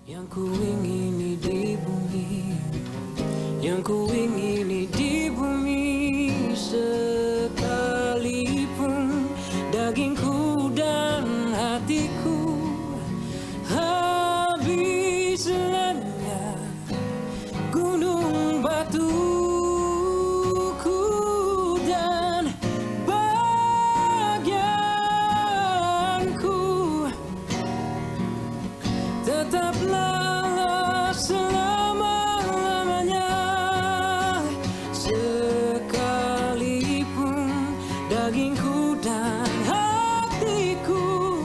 Yang ku ingini di bumi, yang ku ingini di bumi, sekalipun dagingku dan hatiku habis lenyap gunung batuku dan bagianku, tetaplah selama-lamanya. Sekalipun dagingku dan hatiku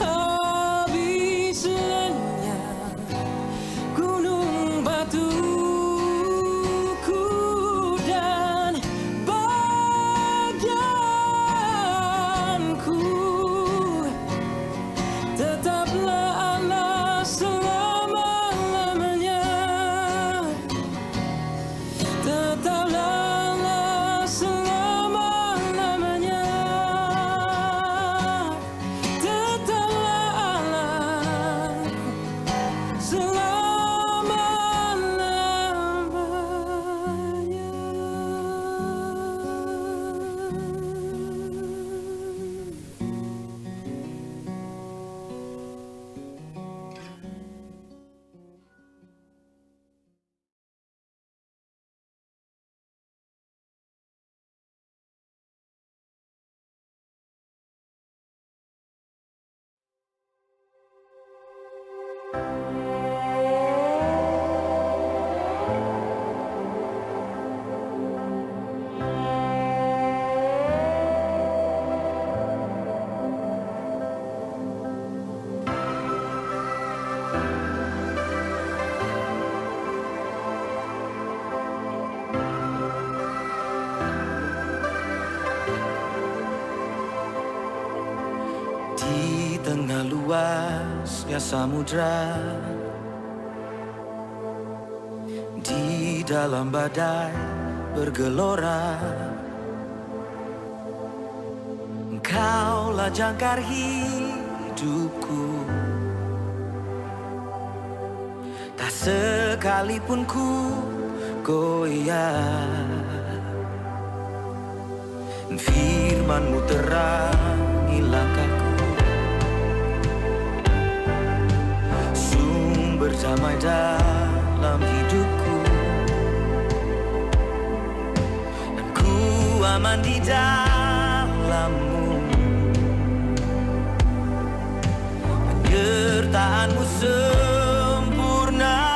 habis lenyap gunung batuku dan bagianku, tetaplah Allah selama-lamanya. Tetaplah Allah selama-lamanya. Tetaplah Allah selama-lamanya. Di tengah luasnya samudra, di dalam badai bergelora, Engkaulah jangkar hidupku. Tak sekalipun ku goyah, firman-Mu terangi langkahku, sumber damai dalam hidupku, dan ku aman di dalam-Mu. Penyertaan-Mu sempurna,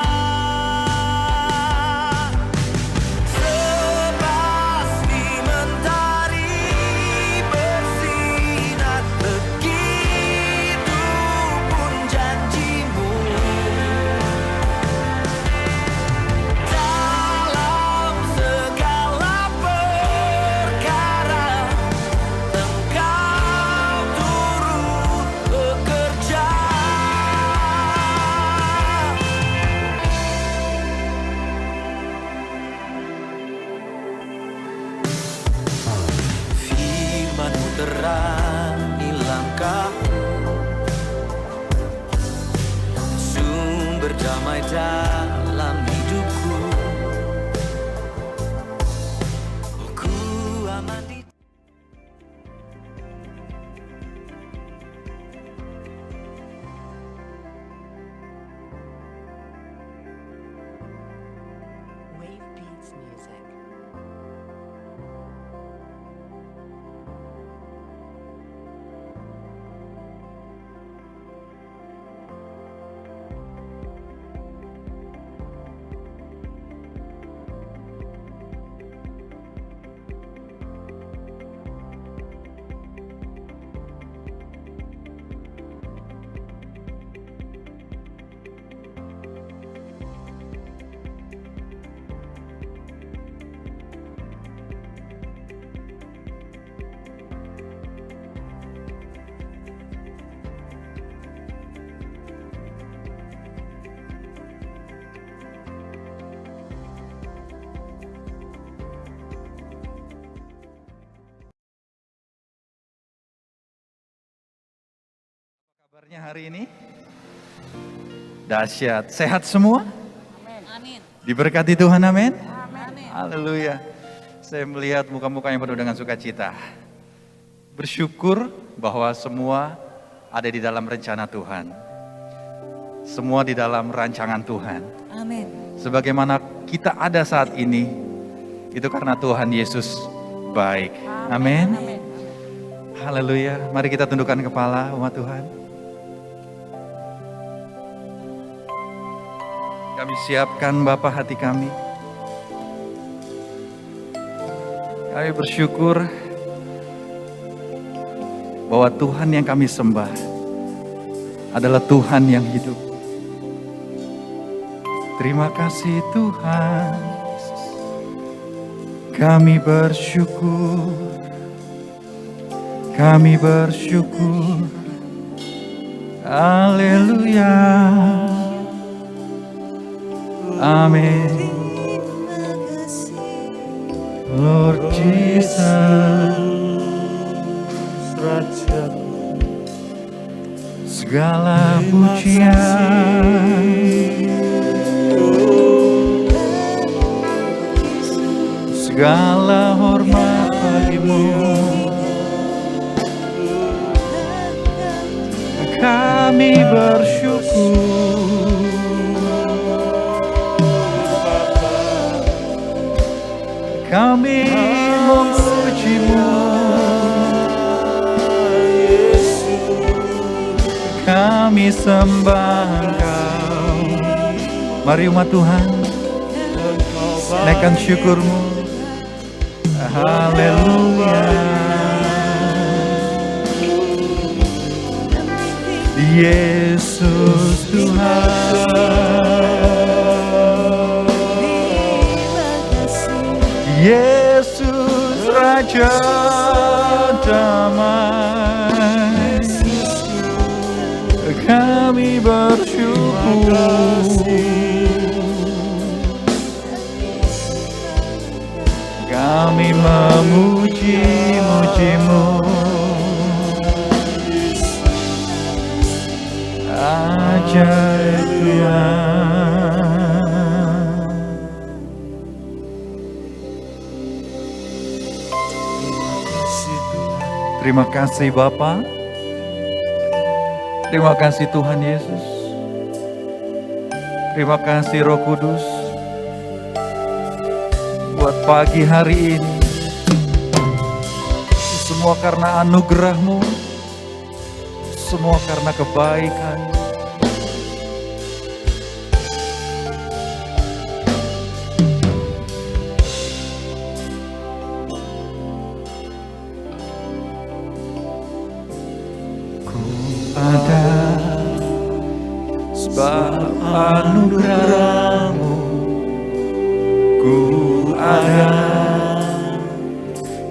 sepasti mentari bersinar, begitu pun janji-Mu. Dalam segala perkara Engkau turut bekerja. Firman-Mu terangi langkahku, sumber damai dalam hidupku. Oh, ku aman di Wave Beats Music. Kabarnya hari ini? Dahsyat. Sehat semua? Amin. Diberkati Tuhan, amin. Amin. Haleluya. Saya melihat muka-muka yang penuh dengan sukacita. Bersyukur bahwa semua ada di dalam rencana Tuhan. Semua di dalam rancangan Tuhan. Amin. Sebagaimana kita ada saat ini, itu karena Tuhan Yesus baik. Amin. Amin. Haleluya. Mari kita tundukkan kepala umat Tuhan. Kami siapkan Bapa hati kami. Kami bersyukur bahwa Tuhan yang kami sembah adalah Tuhan yang hidup. Terima kasih Tuhan. Kami bersyukur. Kami bersyukur. Haleluya. Amin. Lord Jesus, segala pujian, segala hormat bagimu. Kami bersyukur. Kami memuji-Mu, kami sembah Engkau. Mari umat Tuhan, naikkan syukur-Mu. Haleluya. Yesus Tuhan. Yesus Raja damai, kami bersyukur. Kami memuji-muji-Mu. Ajaib Tuhan. Terima kasih Bapa. Terima kasih Tuhan Yesus. Terima kasih Roh Kudus. Buat pagi hari ini. Semua karena anugerah-Mu. Semua karena kebaikan. Ada sebab anugerah-Mu, ku ada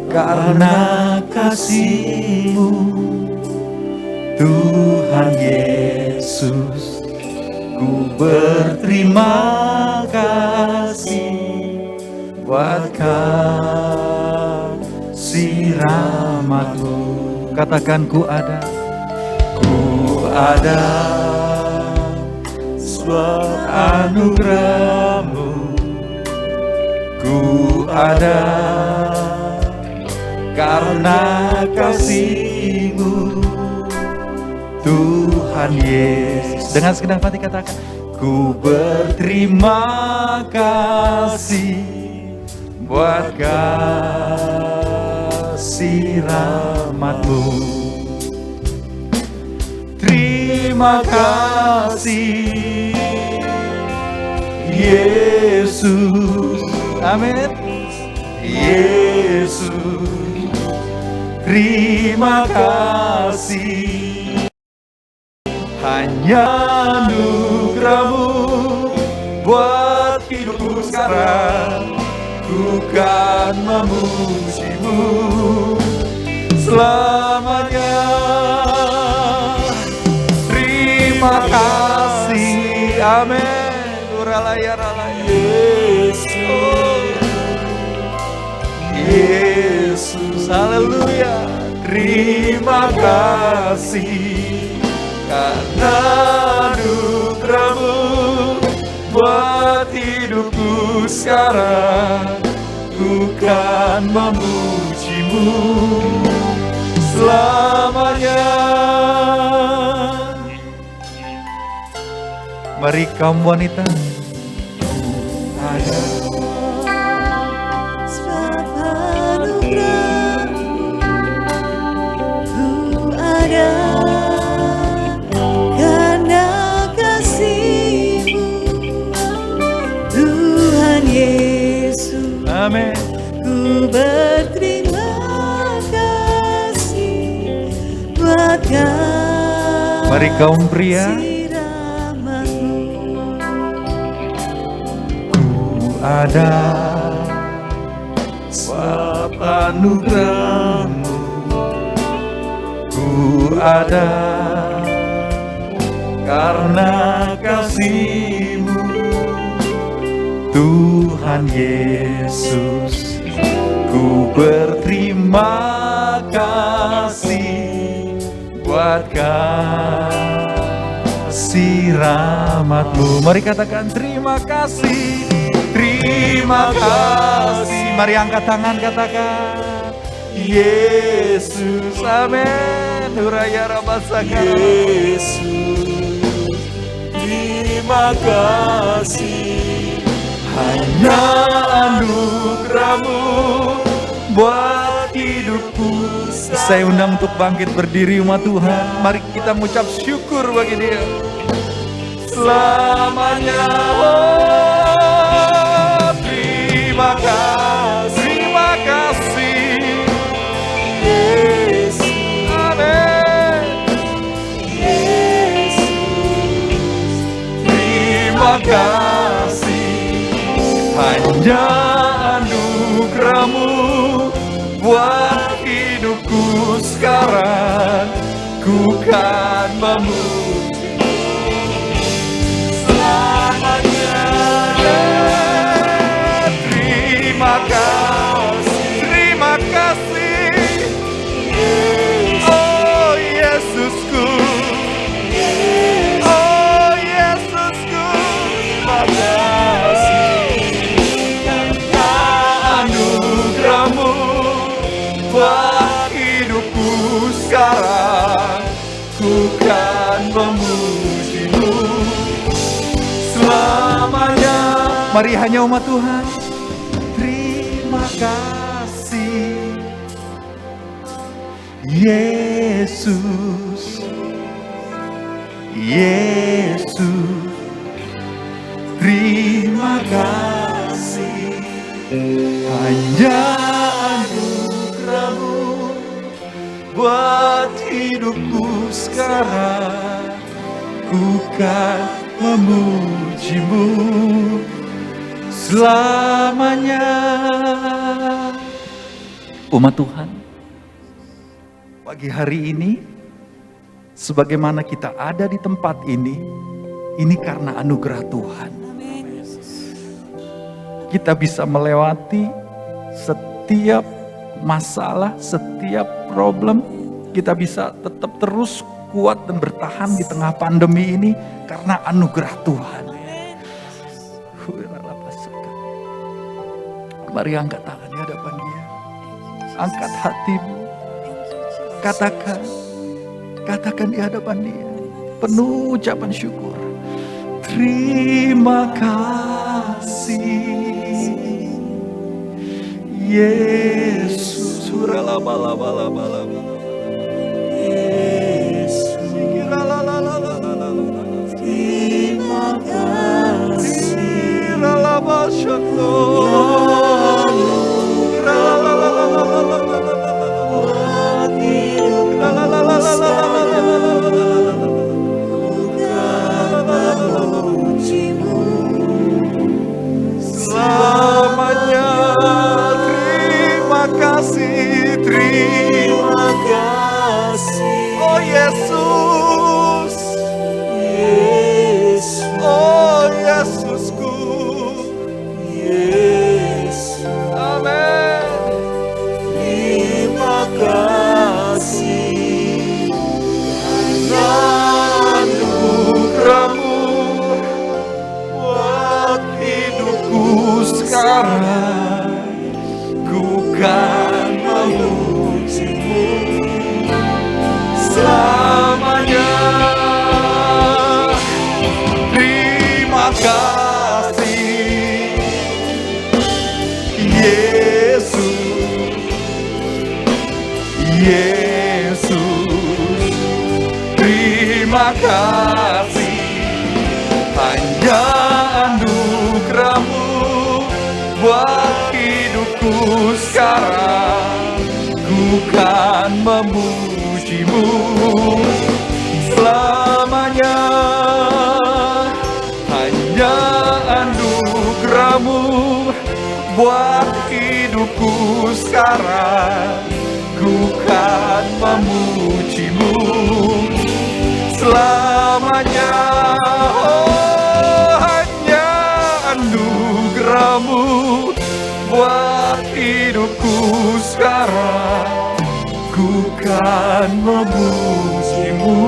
karena kasih-Mu, Tuhan Yesus. Ku berterima kasih buat kasih rahmat-Mu. Katakan ku ada. Ada sebab anugerah-Mu, ku ada karena kasih-Mu, Tuhan Yesus. Dengan segenap hati katakan, ku berterima kasih buat kasih rahmat-Mu. Terima kasih Yesus. Amin. Yesus. Terima kasih. Hanya anugerah-Mu buat hidupku sekarang. Ku kan memuji-Mu selamanya. Terima kasih, amin. Uralaya, Yesus, Yesus, haleluya. Terima kasih karena anugerah-Mu sekarang, ku kan memujimu selamanya. Mari kaum wanita, ada Sebab anugerah-Mu ku ada, karena kasih-Mu Tuhan Yesus. amin. Ku berterima kasih buat kasih Mari kaum pria, rahmat-Mu. ada sebab anugerah-Mu, ku ada karena kasih-Mu Tuhan Yesus. Ku berterima kasih buat kasih rahmat-Mu. Mari katakan terima kasih. Terima kasih. Mari angkat tangan, katakan Yesus. Amin. Huraya rabasakara. Yesus, terima kasih. Hanya anugerah-Mu buat hidupku. Saya undang untuk bangkit berdiri umat Tuhan. Mari kita mengucap syukur bagi Dia selamanya. Terima kasih, Yesus, amin. Yesus, terima kasih. Hanya anugerah-Mu buat hidupku sekarang, ku kan memuji selamanya. Terima kasih, oh Yesusku, oh Yesusku, terima kasih. Karena anugerah-Mu buat hidupku sekarang, ku kan memuji-Mu selamanya. Mari hanya umat Tuhan. Terima kasih, Yesus, Yesus, terima kasih. Hanya anugerah-Mu buat hidupku sekarang, ku kan memuji-Mu selamanya. Umat Tuhan, pagi hari ini, sebagaimana kita ada di tempat ini karena anugerah Tuhan. Kita bisa melewati setiap masalah, setiap problem. Kita bisa tetap terus kuat dan bertahan di tengah pandemi ini karena anugerah Tuhan. Mari angkat tangan di hadapan Dia. Angkat hatimu. Katakan di hadapan Dia. Penuh ucapan syukur. Terima kasih, Yesus. Yesus. Terima kasih. Selamanya. Terima kasih, terima kasih, oh Yesus, Yesus, oh Yesusku, Yesus, amin. Terima kasih karena anugerah-Mu buat hidupku terima kasih. Hanya anugerah-Mu buat hidupku sekarang. Ku kan memuji-Mu selamanya. Hanya anugerah-Mu buat hidupku sekarang. Ku kan memuji-Mu selamanya. Oh, hanya anugerah-Mu buat hidupku sekarang. Ku kan memuji-Mu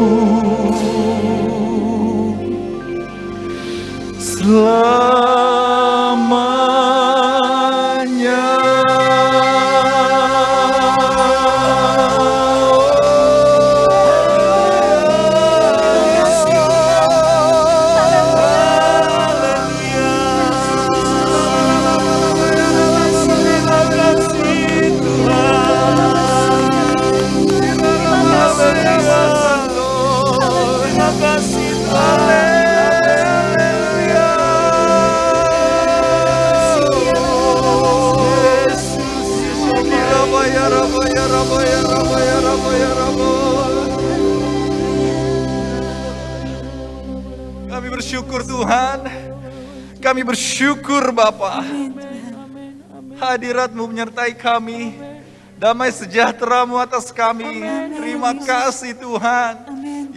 selamanya. Kami bersyukur Tuhan, kami bersyukur Bapa. Hadirat-Mu menyertai kami, damai sejahtera-Mu atas kami. Terima kasih Tuhan.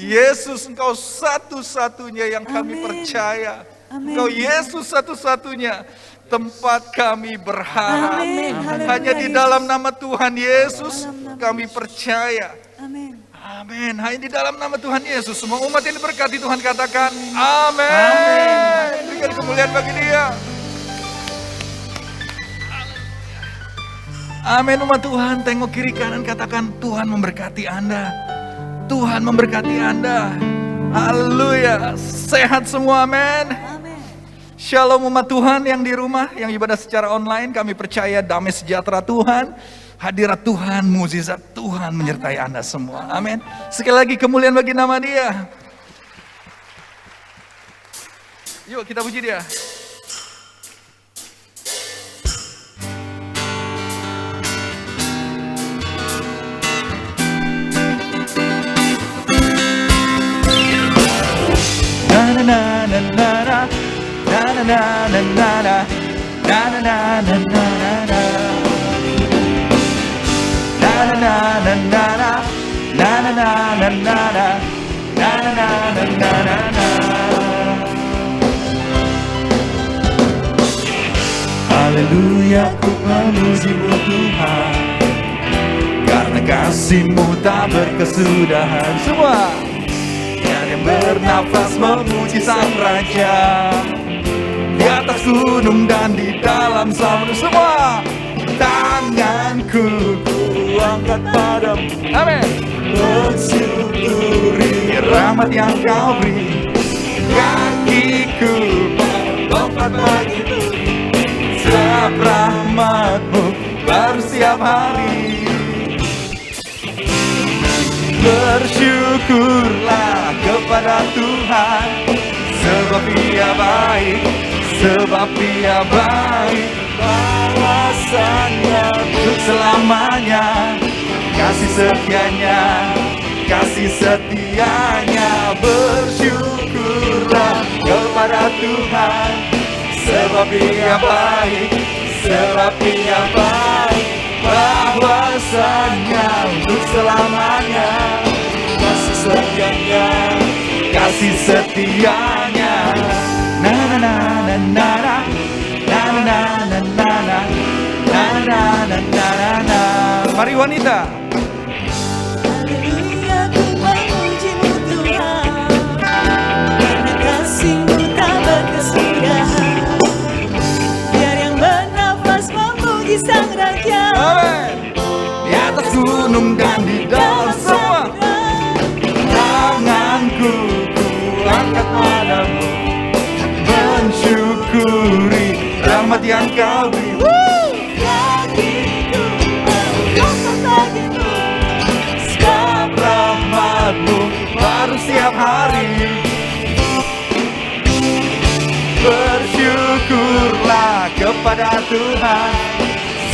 Yesus, Engkau satu-satunya yang kami percaya. Engkau Yesus satu-satunya tempat kami berharap. Hanya di dalam nama Tuhan Yesus kami percaya. Amin. Hanya di dalam nama Tuhan Yesus semua umat ini diberkati Tuhan, katakan amin. Berikan kemuliaan bagi Dia. Amin. Umat Tuhan, tengok kiri kanan, katakan Tuhan memberkati Anda. Tuhan memberkati Anda. Haleluya. Sehat semua, amin. Shalom umat Tuhan yang di rumah, yang ibadah secara online. Kami percaya damai sejahtera Tuhan, hadirat Tuhan, mukjizat Tuhan menyertai Anda semua. Amin. Sekali lagi kemuliaan bagi nama Dia. Yuk kita puji Dia. Na na na na na na na na na na na na na na na na. Na na na na na na na na na na na na na na. Haleluya, ku memuji-Mu Tuhan, karena kasih-Mu tak berkesudahan. Semua yang bernafas memuji Sang Raja, di atas gunung dan di dalam samudra. Semua tanganku angkat padamu, amin. Bersyukuri rahmat yang Kau beri, kakiku melompat bagimu. Sebab rahmat-Mu baru setiap hari. Bersyukurlah kepada Tuhan, sebab Dia baik, sebab Dia baik. Balasannya untuk selamanya, kasih setianya, kasih setianya. Bersyukurlah kepada Tuhan, sebab Dia baik, sebab Dia baik. Bahwasanya untuk selamanya, kasih setianya, kasih setianya. Na na na na na na na na na na na na na na na na. Mari wanita. Haleluya, ku memuji-Mu Tuhan, karena kasih-Mu tak berkesudahan. Biar yang bernafas memuji Sang Raja, Amin. Di atas gunung dan di dalam semua, tanganku ku angkat padamu, mensyukuri rahmat yang Kau beri. kakiku melompat bagimu. Tuhan,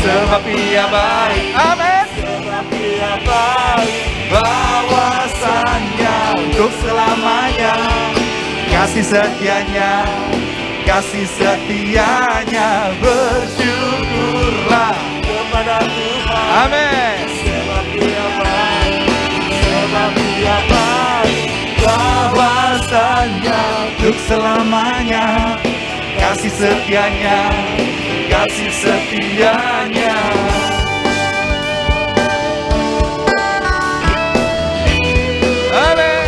sebab Ia baik. Amin. Sebab Ia baik, Bahwasannya untuk selamanya, kasih setianya, bersyukurlah kepada Tuhan. Amin. Sebab Ia baik, sebab Ia baik, Bahwasannya untuk selamanya, kasih setianya. Amin.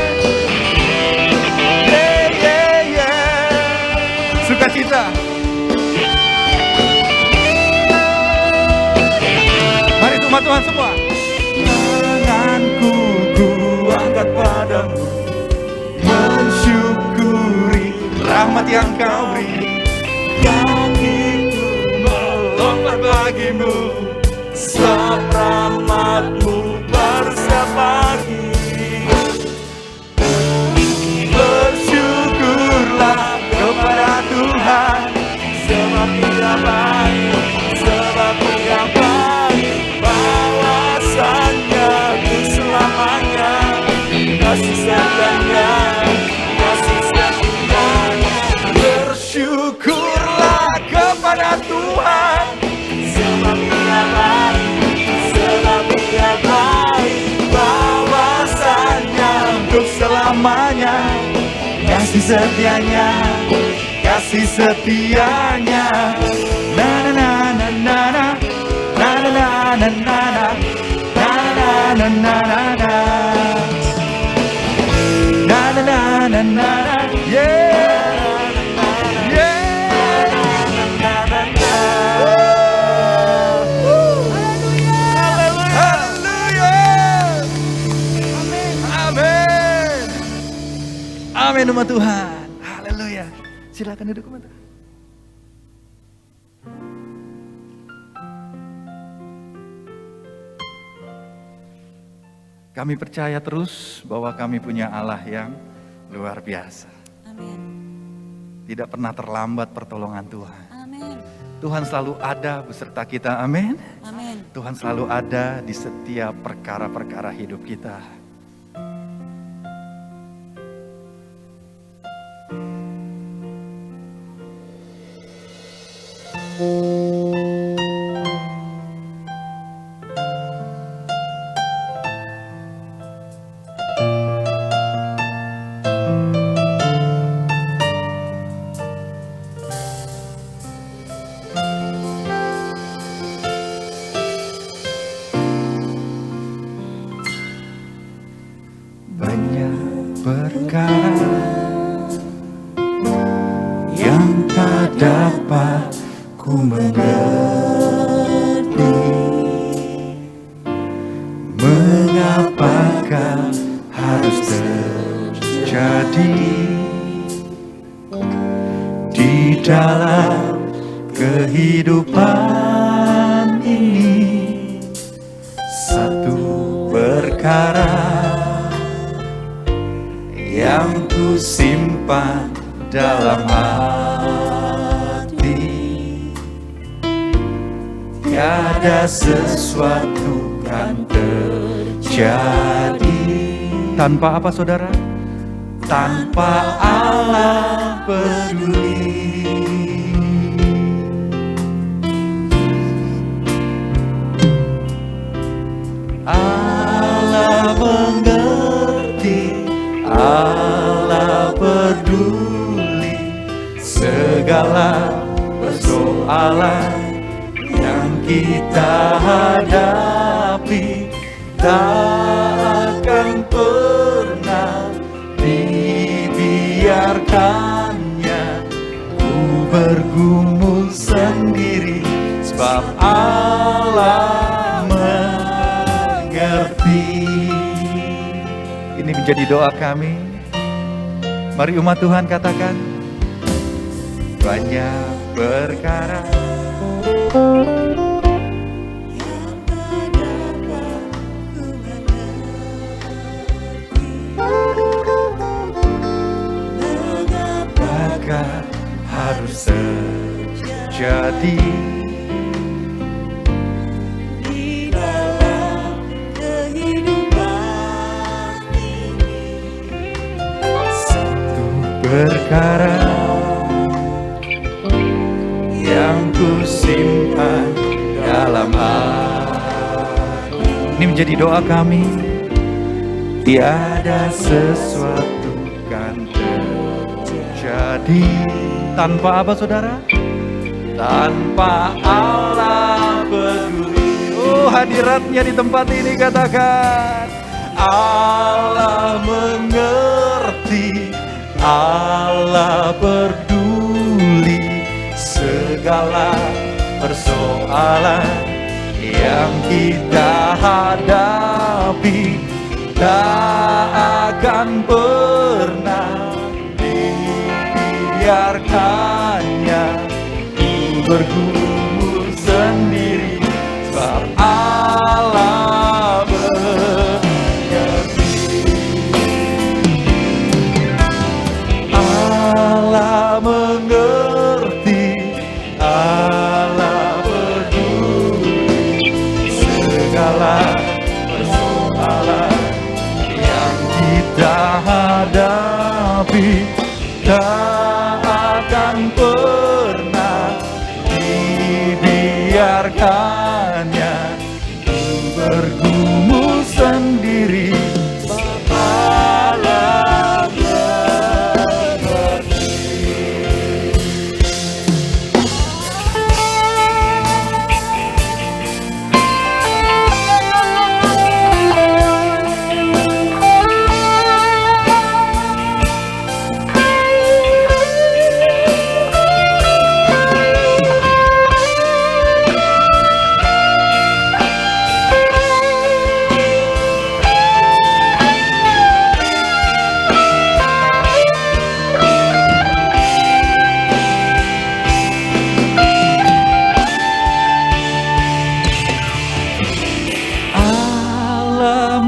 Sukacita. Mari umat Tuhan semua. Tanganku ku angkat padamu, mensyukuri rahmat yang Kau beri. Kakiku melompat bagimu, sebab rahmat-Mu bersiap pagi. Bersyukurlah kepada Tuhan, sebab Ia baik, sebab Ia baik, bahwasannya untuk selamanya, kasih setianya. Bersyukurlah kepada Tuhan, Sebab Ia baik, sebab Ia baik, bahwasannya untuk selamanya, kasih setianya. Na na na na na na, na na na na na na, na na na na na na, na na na na na, yeah. Amin umat Tuhan. Haleluya. Silakan duduk umat Tuhan. Kami percaya terus bahwa kami punya Allah yang luar biasa. Amin. Tidak pernah terlambat pertolongan Tuhan. Amin. Tuhan selalu ada beserta kita. Amin. Amin. Tuhan selalu ada di setiap perkara-perkara hidup kita. Banyak perkara yang tak dapat ku mengerti, mengapakah harus terjadi di dalam kehidupan ini. Satu perkara yang ku simpan dalam hati, tiada sesuatu kan terjadi tanpa apa saudara? Tanpa Allah peduli. Allah mengerti, Allah peduli segala persoalan yang kita hadapi. Tak akan pernah dibiarkannya ku bergumul sendiri, sebab Allah mengerti. Ini menjadi doa kami. Mari umat Tuhan katakan, banyak perkara mengapakah harus terjadi perkara yang ku simpan dalam hati. Ini menjadi doa kami. Tiada sesuatu kan terjadi tanpa apa saudara? Tanpa Allah peduli. Oh, hadiratnya di tempat ini, katakan Allah mengerti, Allah peduli segala persoalan yang kita hadapi. Tak akan pernah dibiarkannya ku bergumul sendiri, sebab Allah mengerti. Allah mengerti, Allah peduli segala persoalan kita hadapi. Tak akan pernah dibiarkannya ku bergumul sendiri. Allah mengerti.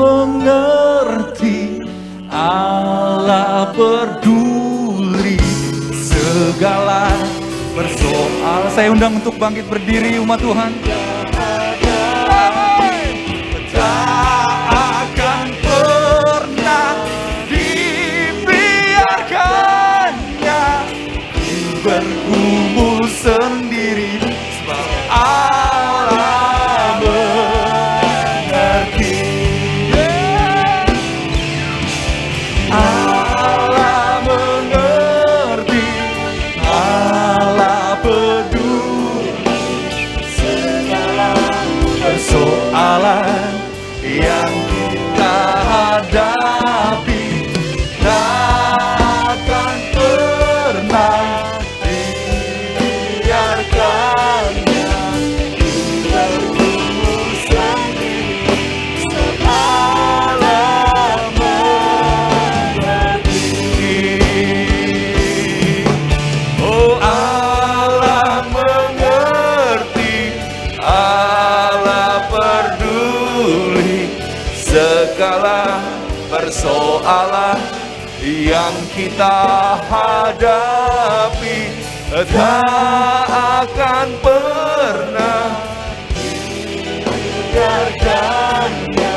Mengerti, Allah peduli segala persoalan. Saya undang untuk bangkit berdiri umat Tuhan. Tak akan pernah dibiarkannya ku bergumul sendiri, sebab Allah mengerti. Allah mengerti, Allah peduli segala persoalan yang kita hadapi. Tak akan pernah dibiarkannya ku bergumul sendiri, sebab Allah oh, Allah mengerti, Allah peduli segala persoalan yang kita hadapi. Tak akan pernah dibiarkannya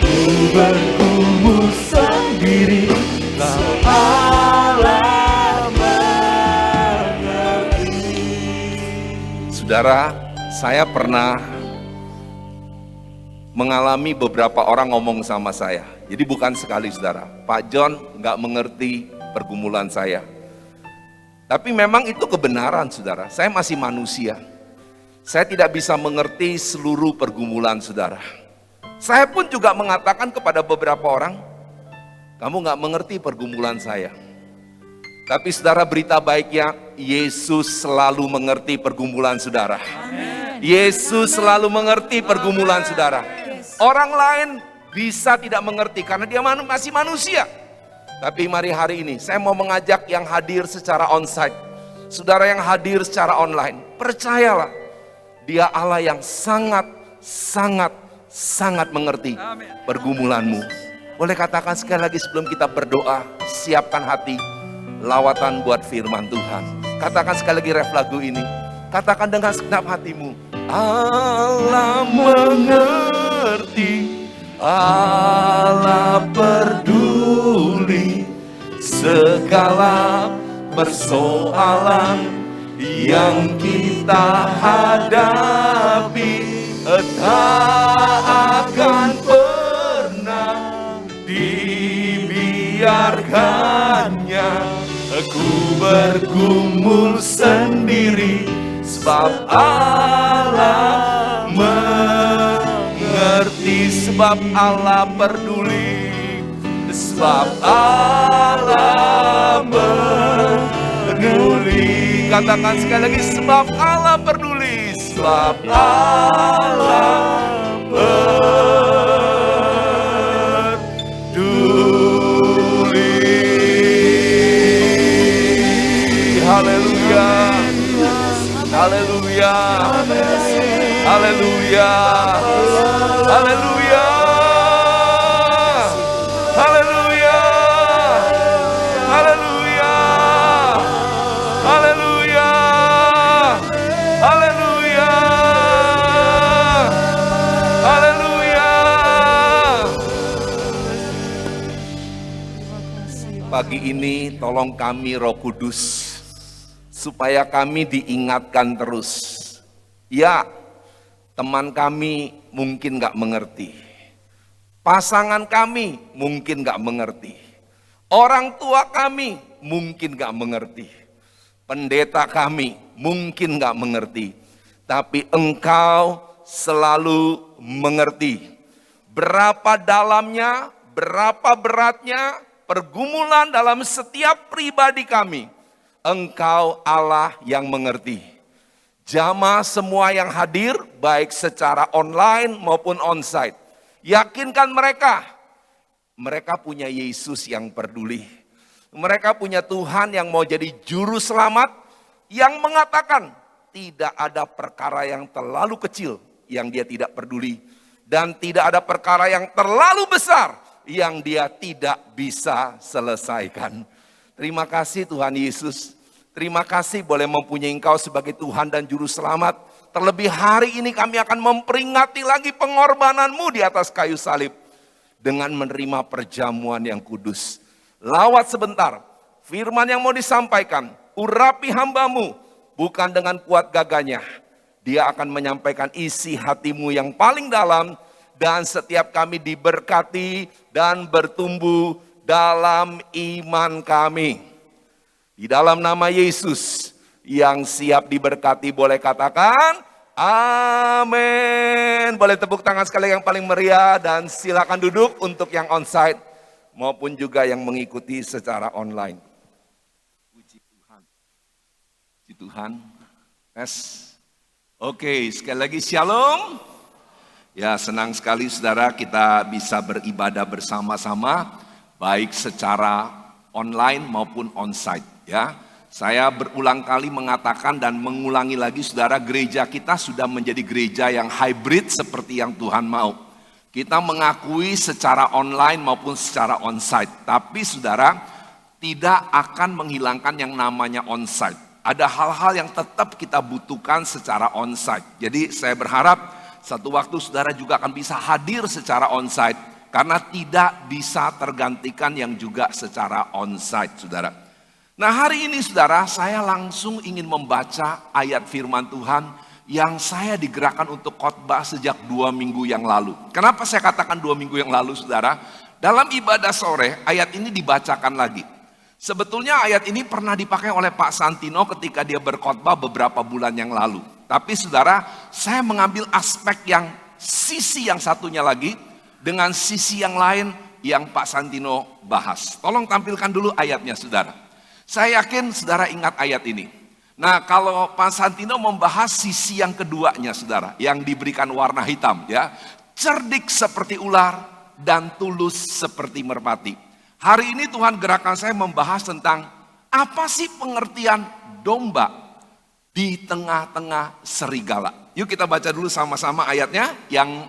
ku bergumul sendiri, sebab Allah mengerti. Saudara, saya pernah mengalami beberapa orang ngomong sama saya. Jadi bukan sekali saudara, Pak John nggak mengerti pergumulan saya. Tapi memang itu kebenaran saudara, saya masih manusia. Saya tidak bisa mengerti seluruh pergumulan saudara. Saya pun juga mengatakan kepada beberapa orang, kamu nggak mengerti pergumulan saya. Tapi saudara, berita baiknya, Yesus selalu mengerti pergumulan saudara. Yesus selalu mengerti pergumulan saudara. Orang lain bisa tidak mengerti karena dia masih manusia. Tapi mari hari ini saya mau mengajak yang hadir secara onsite, saudara yang hadir secara online, percayalah Dia Allah yang sangat mengerti pergumulanmu. Boleh katakan sekali lagi sebelum kita berdoa, siapkan hati, lawatan buat firman Tuhan. Katakan sekali lagi ref lagu ini, katakan dengan segenap hatimu, Allah mengerti, Allah peduli segala persoalan yang kita hadapi tak akan pernah dibiarkannya. Aku bergumul sendiri sebab Allah mengerti, sebab Allah peduli, sebab Allah peduli. Katakan sekali lagi, sebab Allah peduli, sebab Allah peduli. Haleluya, haleluya, haleluya, haleluya, haleluya, haleluya, haleluya, haleluya, haleluya. Pagi ini tolong kami Roh Kudus, supaya kami diingatkan terus. Ya, teman kami mungkin gak mengerti, pasangan kami mungkin gak mengerti, orang tua kami mungkin gak mengerti, pendeta kami mungkin gak mengerti, tapi Engkau selalu mengerti. Berapa dalamnya, berapa beratnya pergumulan dalam setiap pribadi kami, Engkau Allah yang mengerti. Jamaah semua yang hadir, baik secara online maupun onsite, yakinkan mereka punya Yesus yang peduli. Mereka punya Tuhan yang mau jadi juru selamat, yang mengatakan tidak ada perkara yang terlalu kecil yang dia tidak peduli, dan tidak ada perkara yang terlalu besar yang dia tidak bisa selesaikan. Terima kasih Tuhan Yesus. Terima kasih boleh mempunyai Engkau sebagai Tuhan dan Juru Selamat. Terlebih hari ini kami akan memperingati lagi pengorbanan-Mu di atas kayu salib. Dengan menerima perjamuan yang kudus. Lawat sebentar, firman yang mau disampaikan, urapi hamba-Mu, bukan dengan kuat gagahnya. Dia akan menyampaikan isi hati-Mu yang paling dalam, dan setiap kami diberkati dan bertumbuh dalam iman kami. Di dalam nama Yesus yang siap diberkati, boleh katakan amin. Boleh tepuk tangan sekali yang paling meriah, dan silakan duduk untuk yang onsite maupun juga yang mengikuti secara online. Puji Tuhan. Puji Tuhan. Yes. Oke, sekali lagi shalom. Ya, senang sekali saudara kita bisa beribadah bersama-sama, baik secara online maupun onsite. Ya, saya berulang kali mengatakan dan mengulangi lagi saudara, gereja kita sudah menjadi gereja yang hybrid seperti yang Tuhan mau. Kita mengakui secara online maupun secara onsite, tapi saudara tidak akan menghilangkan yang namanya onsite. Ada hal-hal yang tetap kita butuhkan secara onsite. Jadi saya berharap satu waktu saudara juga akan bisa hadir secara onsite, karena tidak bisa tergantikan yang juga secara onsite saudara. Nah hari ini saudara, saya langsung ingin membaca ayat firman Tuhan yang saya digerakkan untuk khotbah sejak 2 minggu yang lalu. Kenapa saya katakan 2 minggu yang lalu saudara? Dalam ibadah sore ayat ini dibacakan lagi. Sebetulnya ayat ini pernah dipakai oleh Pak Santino ketika dia berkhotbah beberapa bulan yang lalu. Tapi saudara, saya mengambil aspek yang sisi yang satunya lagi dengan sisi yang lain yang Pak Santino bahas. Tolong tampilkan dulu ayatnya saudara. Saya yakin saudara ingat ayat ini. Nah kalau Pak Santino membahas sisi yang keduanya saudara, yang diberikan warna hitam ya. Cerdik seperti ular dan tulus seperti merpati. Hari ini Tuhan gerakkan saya membahas tentang apa sih pengertian domba di tengah-tengah serigala. Yuk kita baca dulu sama-sama ayatnya. Yang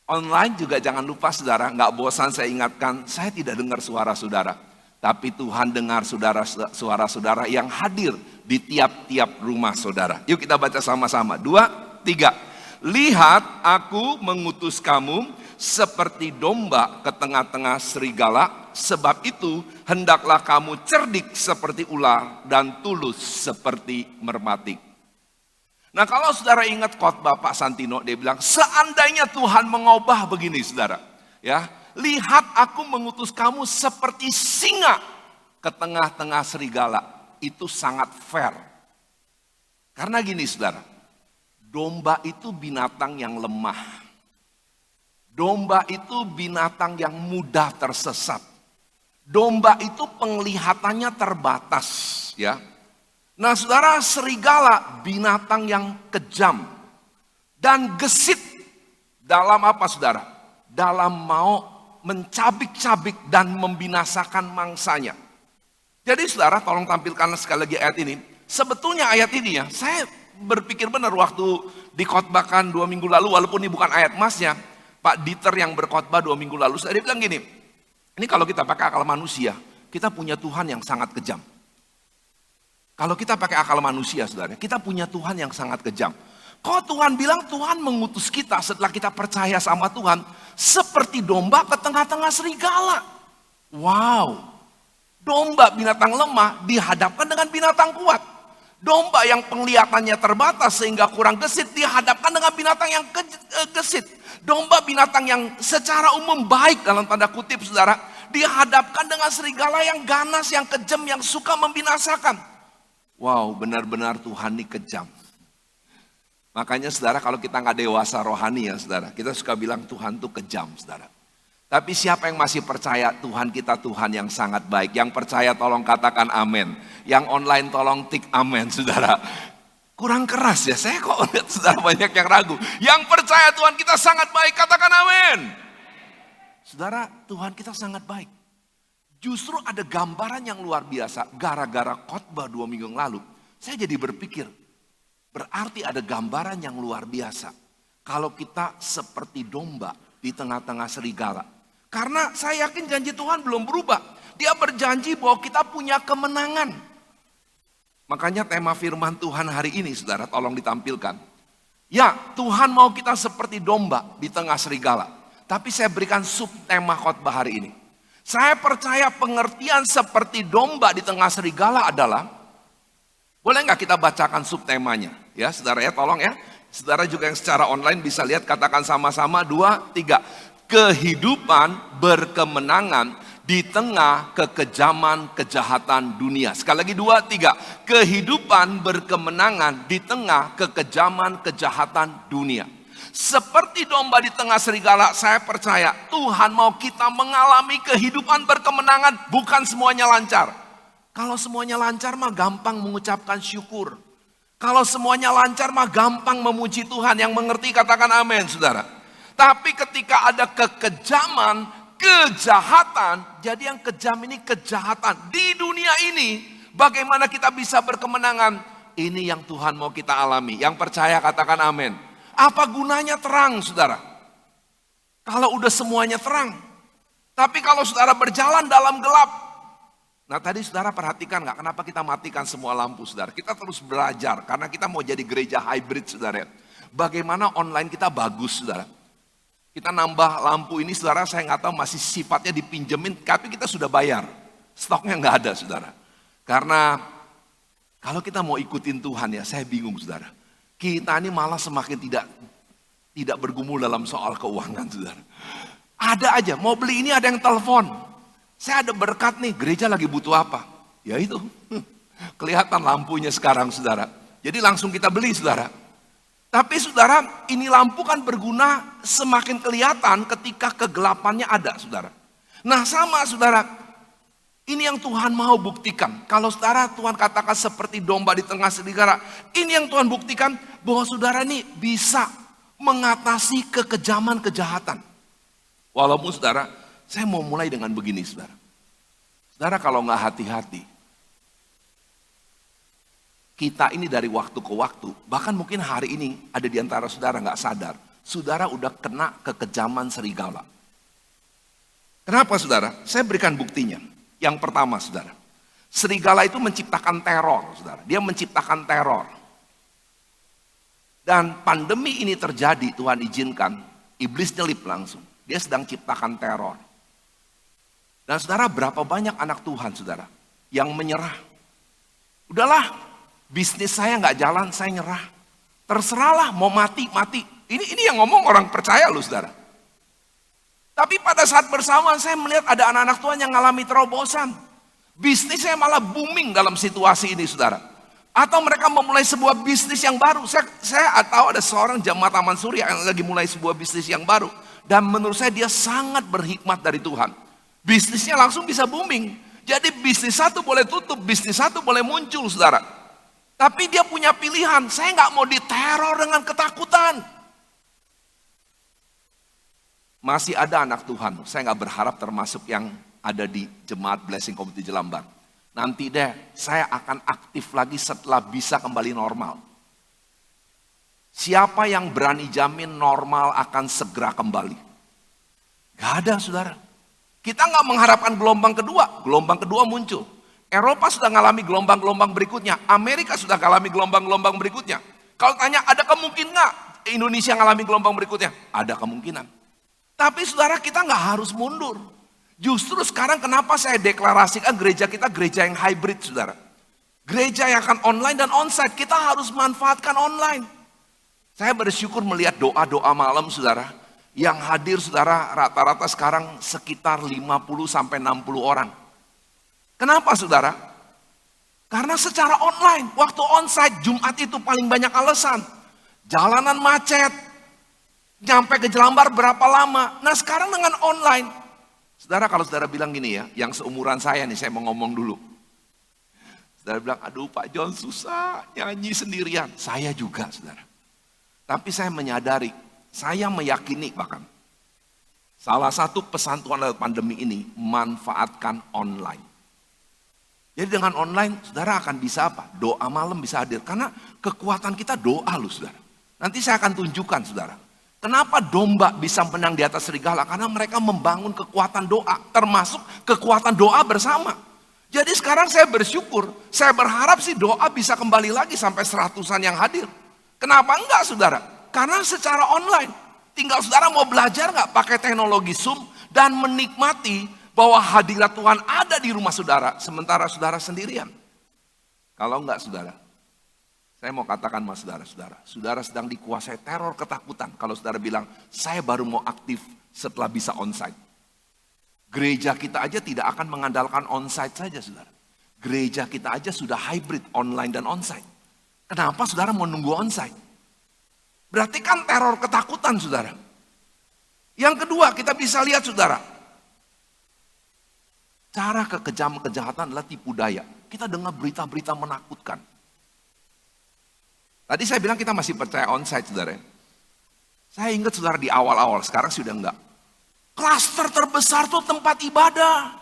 online juga jangan lupa saudara, gak bosan saya ingatkan, saya tidak dengar suara saudara. Tapi Tuhan dengar suara saudara yang hadir di tiap-tiap rumah saudara. Yuk kita baca sama-sama. 2, 3. Lihat aku mengutus kamu seperti domba ke tengah-tengah serigala. Sebab itu hendaklah kamu cerdik seperti ular dan tulus seperti merpati. Nah, kalau saudara ingat khotbah Pak Santino, dia bilang, seandainya Tuhan mengubah begini saudara. Ya, lihat aku mengutus kamu seperti singa ke tengah-tengah serigala. Itu sangat fair. Karena gini saudara, domba itu binatang yang lemah. Domba itu binatang yang mudah tersesat. Domba itu penglihatannya terbatas, ya. Nah, saudara, serigala binatang yang kejam dan gesit dalam apa, saudara? Dalam mau mencabik-cabik dan membinasakan mangsanya. Jadi, saudara, tolong tampilkan sekali lagi ayat ini. Sebetulnya ayat ini ya, saya berpikir benar waktu dikhotbahkan 2 minggu lalu, walaupun ini bukan ayat emasnya. Pak Dieter yang berkhotbah 2 minggu lalu, dia bilang gini, ini kalau kita pakai akal manusia, kita punya Tuhan yang sangat kejam. Kalau kita pakai akal manusia, saudara, kita punya Tuhan yang sangat kejam. Kok Tuhan bilang Tuhan mengutus kita setelah kita percaya sama Tuhan, seperti domba ke tengah-tengah serigala. Wow, domba binatang lemah dihadapkan dengan binatang kuat. Domba yang penglihatannya terbatas sehingga kurang gesit dihadapkan dengan binatang yang gesit. Domba binatang yang secara umum baik dalam tanda kutip saudara, dihadapkan dengan serigala yang ganas, yang kejam, yang suka membinasakan. Wow, benar-benar Tuhan ini kejam. Makanya saudara, kalau kita nggak dewasa rohani ya saudara, kita suka bilang Tuhan tuh kejam saudara. Tapi siapa yang masih percaya Tuhan kita Tuhan yang sangat baik? Yang percaya tolong katakan amin. Yang online tolong tik amin saudara. Kurang keras ya, saya kok lihat saudara banyak yang ragu. Yang percaya Tuhan kita sangat baik, katakan amin. Saudara, Tuhan kita sangat baik. Justru ada gambaran yang luar biasa. Gara-gara khotbah 2 minggu yang lalu, saya jadi berpikir, berarti ada gambaran yang luar biasa. Kalau kita seperti domba di tengah-tengah serigala. Karena saya yakin janji Tuhan belum berubah. Dia berjanji bahwa kita punya kemenangan. Makanya tema firman Tuhan hari ini saudara tolong ditampilkan. Ya, Tuhan mau kita seperti domba di tengah serigala. Tapi saya berikan subtema khotbah hari ini. Saya percaya pengertian seperti domba di tengah serigala adalah, boleh nggak kita bacakan subtemanya? Ya saudara ya, tolong ya. Saudara juga yang secara online bisa lihat, katakan sama-sama 2, 3. Kehidupan berkemenangan di tengah kekejaman kejahatan dunia. Sekali lagi 2, 3. Kehidupan berkemenangan di tengah kekejaman kejahatan dunia. Seperti domba di tengah serigala, saya percaya Tuhan mau kita mengalami kehidupan berkemenangan, bukan semuanya lancar. Kalau semuanya lancar mah gampang mengucapkan syukur. Kalau semuanya lancar mah gampang memuji Tuhan. Yang mengerti katakan amin saudara. Tapi ketika ada kekejaman, kejahatan, jadi yang kejam ini kejahatan di dunia ini, bagaimana kita bisa berkemenangan? Ini yang Tuhan mau kita alami. Yang percaya katakan amin. Apa gunanya terang saudara? Kalau udah semuanya terang. Tapi kalau saudara berjalan dalam gelap. Nah tadi saudara perhatikan gak kenapa kita matikan semua lampu saudara. Kita terus belajar karena kita mau jadi gereja hybrid saudara. Bagaimana online kita bagus saudara. Kita nambah lampu ini saudara, saya nggak tahu masih sifatnya dipinjemin, tapi kita sudah bayar. Stoknya nggak ada saudara. Karena kalau kita mau ikutin Tuhan ya, saya bingung saudara. Kita ini malah semakin tidak bergumul dalam soal keuangan saudara. Ada aja, mau beli ini ada yang telepon. Saya ada berkat nih, gereja lagi butuh apa? Ya itu, kelihatan lampunya sekarang saudara. Jadi langsung kita beli saudara. Tapi saudara, ini lampu kan berguna semakin kelihatan ketika kegelapannya ada saudara. Nah sama saudara, ini yang Tuhan mau buktikan. Kalau saudara Tuhan katakan seperti domba di tengah serigala, ini yang Tuhan buktikan bahwa saudara ini bisa mengatasi kekejaman kejahatan. Walaupun saudara, saya mau mulai dengan begini saudara. Saudara kalau nggak hati-hati, kita ini dari waktu ke waktu, bahkan mungkin hari ini ada di antara saudara nggak sadar, saudara udah kena kekejaman serigala. Kenapa saudara? Saya berikan buktinya. Yang pertama saudara, serigala itu menciptakan teror saudara. Dia menciptakan teror. Dan pandemi ini terjadi, Tuhan izinkan, iblis nyelip langsung. Dia sedang ciptakan teror. Dan saudara, berapa banyak anak Tuhan saudara yang menyerah. Udahlah, bisnis saya nggak jalan, saya nyerah. Terserahlah, mau mati, mati. Ini yang ngomong orang percaya loh saudara. Tapi pada saat bersamaan saya melihat ada anak-anak Tuhan yang mengalami terobosan. Bisnis saya malah booming dalam situasi ini saudara. Atau mereka memulai sebuah bisnis yang baru. Saya tahu ada seorang jemaat Taman Surya yang lagi mulai sebuah bisnis yang baru. Dan menurut saya dia sangat berhikmat dari Tuhan. Bisnisnya langsung bisa booming. Jadi bisnis satu boleh tutup, bisnis satu boleh muncul saudara. Tapi dia punya pilihan, saya nggak mau diteror dengan ketakutan. Masih ada anak Tuhan, saya nggak berharap termasuk yang ada di Jemaat Blessing Community Jelambar. Nanti deh, saya akan aktif lagi setelah bisa kembali normal. Siapa yang berani jamin normal akan segera kembali? Gak ada saudara. Kita nggak mengharapkan gelombang kedua muncul. Eropa sudah mengalami gelombang-gelombang berikutnya. Amerika sudah mengalami gelombang-gelombang berikutnya. Kalau tanya ada kemungkinan nggak Indonesia mengalami gelombang berikutnya? Ada kemungkinan. Tapi saudara kita nggak harus mundur. Justru sekarang kenapa saya deklarasikan gereja kita gereja yang hybrid saudara. Gereja yang akan online dan onsite. Kita harus manfaatkan online. Saya bersyukur melihat doa-doa malam saudara. Yang hadir saudara rata-rata sekarang sekitar 50-60 orang. Kenapa saudara? Karena secara online, waktu onsite Jumat itu paling banyak alasan. Jalanan macet, nyampe ke Jelambar berapa lama. Nah sekarang dengan online. Saudara kalau saudara bilang gini ya, yang seumuran saya nih saya mau ngomong dulu. Saudara bilang, aduh Pak John susah nyanyi sendirian. Saya juga saudara. Tapi saya menyadari, saya meyakini bahkan. Salah satu pesan Tuhan lewat pandemi ini, manfaatkan online. Jadi dengan online, saudara akan bisa apa? Doa malam bisa hadir. Karena kekuatan kita doa loh saudara. Nanti saya akan tunjukkan saudara. Kenapa domba bisa menang di atas serigala? Karena mereka membangun kekuatan doa. Termasuk kekuatan doa bersama. Jadi sekarang saya bersyukur. Saya berharap sih doa bisa kembali lagi sampai 100-an yang hadir. Kenapa enggak saudara? Karena secara online. Tinggal saudara mau belajar nggak pakai teknologi Zoom. Dan menikmati bahwa hadirat Tuhan ada di rumah saudara, sementara saudara sendirian. Kalau enggak saudara, saya mau katakan sama saudara-saudara, saudara sedang dikuasai teror ketakutan. Kalau saudara bilang, saya baru mau aktif setelah bisa onsite. Gereja kita aja tidak akan mengandalkan onsite saja saudara. Gereja kita aja sudah hybrid, online dan onsite. Kenapa saudara mau nunggu onsite? Berarti kan teror ketakutan saudara. Yang kedua kita bisa lihat saudara, cara kejahatan adalah tipu daya. Kita dengar berita-berita menakutkan. Tadi saya bilang kita masih percaya onsite saudara. Saya ingat saudara di awal-awal, sekarang sudah enggak. Klaster terbesar tuh tempat ibadah.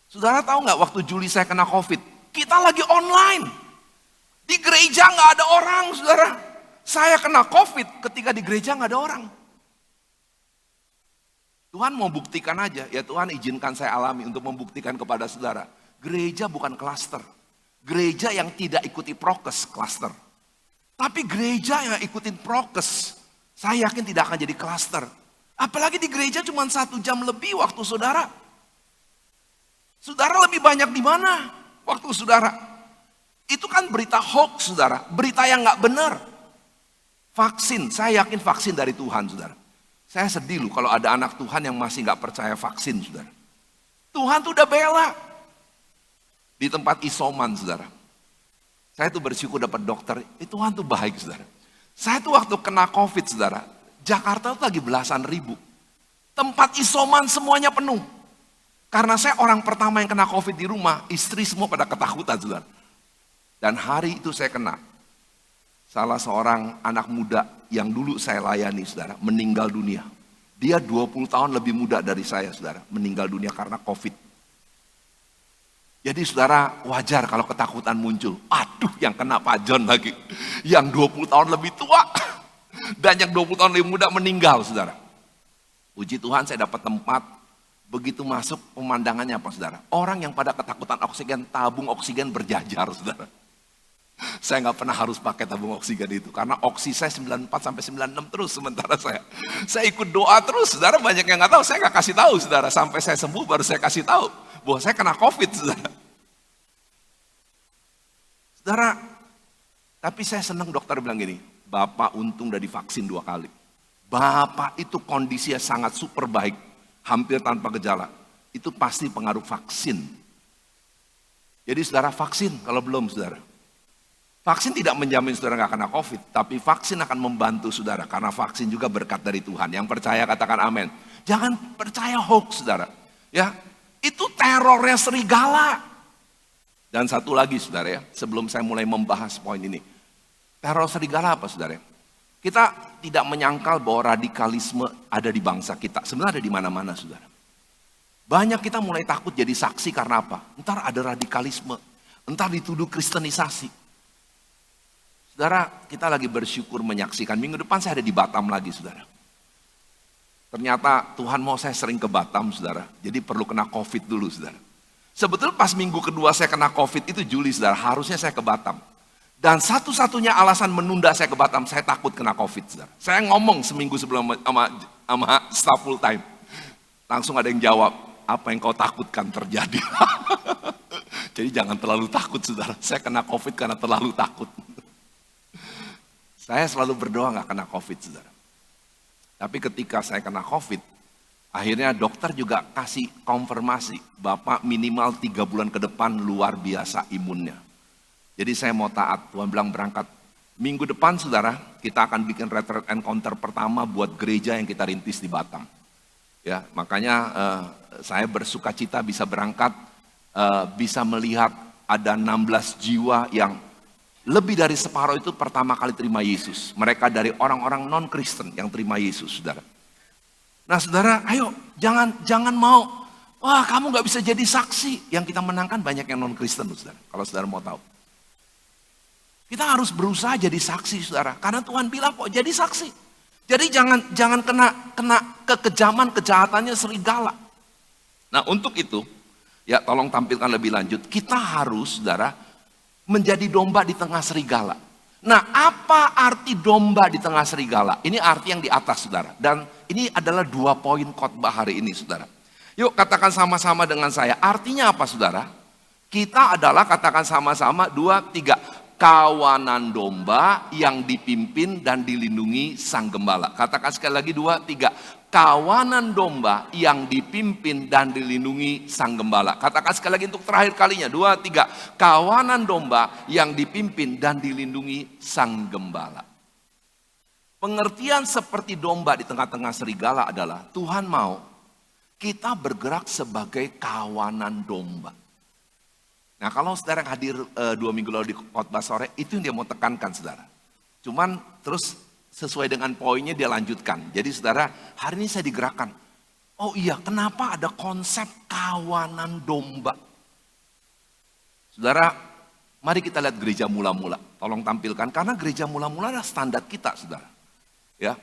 Saudara tahu nggak waktu Juli saya kena COVID, kita lagi online. Di gereja nggak ada orang saudara. Saya kena COVID ketika di gereja nggak ada orang. Tuhan mau buktikan aja, ya Tuhan izinkan saya alami untuk membuktikan kepada saudara. Gereja bukan klaster. Gereja yang tidak ikuti prokes klaster. Tapi gereja yang ikutin prokes, saya yakin tidak akan jadi klaster. Apalagi di gereja cuma 1 jam lebih waktu saudara. Saudara lebih banyak di mana waktu saudara? Itu kan berita hoax saudara, berita yang nggak benar. Vaksin, saya yakin vaksin dari Tuhan saudara. Saya sedih loh kalau ada anak Tuhan yang masih gak percaya vaksin, saudara. Tuhan tuh udah bela. Di tempat isoman, saudara. Saya tuh bersyukur dapat dokter. Tuhan tuh baik, saudara. Saya tuh waktu kena COVID, saudara. Jakarta tuh lagi belasan ribu. Tempat isoman semuanya penuh. Karena saya orang pertama yang kena COVID di rumah, istri semua pada ketakutan, saudara. Dan hari itu saya kena. Salah seorang anak muda yang dulu saya layani saudara, meninggal dunia. Dia 20 tahun lebih muda dari saya saudara, meninggal dunia karena COVID. Jadi saudara wajar kalau ketakutan muncul. Aduh yang kena Pak John lagi. Yang 20 tahun lebih tua. Dan yang 20 tahun lebih muda meninggal saudara. Puji Tuhan saya dapat tempat. Begitu masuk pemandangannya apa saudara? Orang yang pada ketakutan oksigen, tabung oksigen berjajar saudara. Saya nggak pernah harus pakai tabung oksigen itu. Karena oksi saya 94 sampai 96 terus sementara saya ikut doa terus. Saudara banyak yang nggak tahu, saya nggak kasih tahu saudara. Sampai saya sembuh baru saya kasih tahu bahwa saya kena COVID saudara. Saudara, tapi saya senang dokter bilang gini, Bapak untung udah divaksin 2 kali. Bapak itu kondisinya sangat super baik, hampir tanpa gejala. Itu pasti pengaruh vaksin. Jadi saudara vaksin kalau belum saudara. Vaksin tidak menjamin saudara nggak kena COVID, tapi vaksin akan membantu saudara karena vaksin juga berkat dari Tuhan. Yang percaya katakan amin. Jangan percaya hoax saudara. Ya, itu terornya serigala. Dan satu lagi saudara ya, sebelum saya mulai membahas poin ini. Teror serigala apa saudara? Kita tidak menyangkal bahwa radikalisme ada di bangsa kita. Sebenarnya ada di mana-mana saudara. Banyak kita mulai takut jadi saksi karena apa? Entar ada radikalisme, entar dituduh kristenisasi. Saudara, kita lagi bersyukur menyaksikan. Minggu depan saya ada di Batam lagi, saudara. Ternyata Tuhan mau saya sering ke Batam, saudara. Jadi perlu kena COVID dulu, saudara. Sebetulnya pas minggu kedua saya kena COVID itu Juli, saudara. Harusnya saya ke Batam. Dan satu-satunya alasan menunda saya ke Batam, saya takut kena COVID, saudara. Saya ngomong seminggu sebelum sama staff full time. Langsung ada yang jawab, apa yang kau takutkan terjadi. Jadi jangan terlalu takut, saudara. Saya kena COVID karena terlalu takut. Saya selalu berdoa gak kena COVID, saudara. Tapi ketika saya kena COVID, akhirnya dokter juga kasih konfirmasi, Bapak minimal 3 bulan ke depan luar biasa imunnya. Jadi saya mau taat, Tuhan bilang berangkat. Minggu depan, saudara, kita akan bikin retreat encounter pertama buat gereja yang kita rintis di Batam. Ya, makanya saya bersuka cita bisa berangkat, bisa melihat ada 16 jiwa yang lebih dari separuh itu pertama kali terima Yesus. Mereka dari orang-orang non-Kristen yang terima Yesus, saudara. Nah saudara, ayo jangan mau, wah kamu gak bisa jadi saksi. Yang kita menangkan banyak yang non-Kristen, saudara. Kalau saudara mau tahu. Kita harus berusaha jadi saksi, saudara. Karena Tuhan bilang kok jadi saksi. Jadi jangan kena kekejaman, kejahatannya serigala. Nah untuk itu, ya tolong tampilkan lebih lanjut. Kita harus, saudara, menjadi domba di tengah serigala. Nah, apa arti domba di tengah serigala? Ini arti yang di atas, saudara. Dan ini adalah 2 poin khotbah hari ini, saudara. Yuk katakan sama-sama dengan saya. Artinya apa, saudara? Kita adalah, katakan sama-sama, 2, 3. Kawanan domba yang dipimpin dan dilindungi sang gembala. Katakan sekali lagi 2, 3. Kawanan domba yang dipimpin dan dilindungi sang gembala. Katakan sekali lagi untuk terakhir kalinya. 2, 3. Kawanan domba yang dipimpin dan dilindungi sang gembala. Pengertian seperti domba di tengah-tengah serigala adalah Tuhan mau kita bergerak sebagai kawanan domba. Nah kalau saudara hadir 2 minggu lalu di khotbah sore, itu yang dia mau tekankan saudara. Cuman terus sesuai dengan poinnya dia lanjutkan. Jadi saudara, hari ini saya digerakkan. Oh iya, kenapa ada konsep kawanan domba? Saudara, mari kita lihat gereja mula-mula. Tolong tampilkan, karena gereja mula-mula adalah standar kita, saudara. Ya.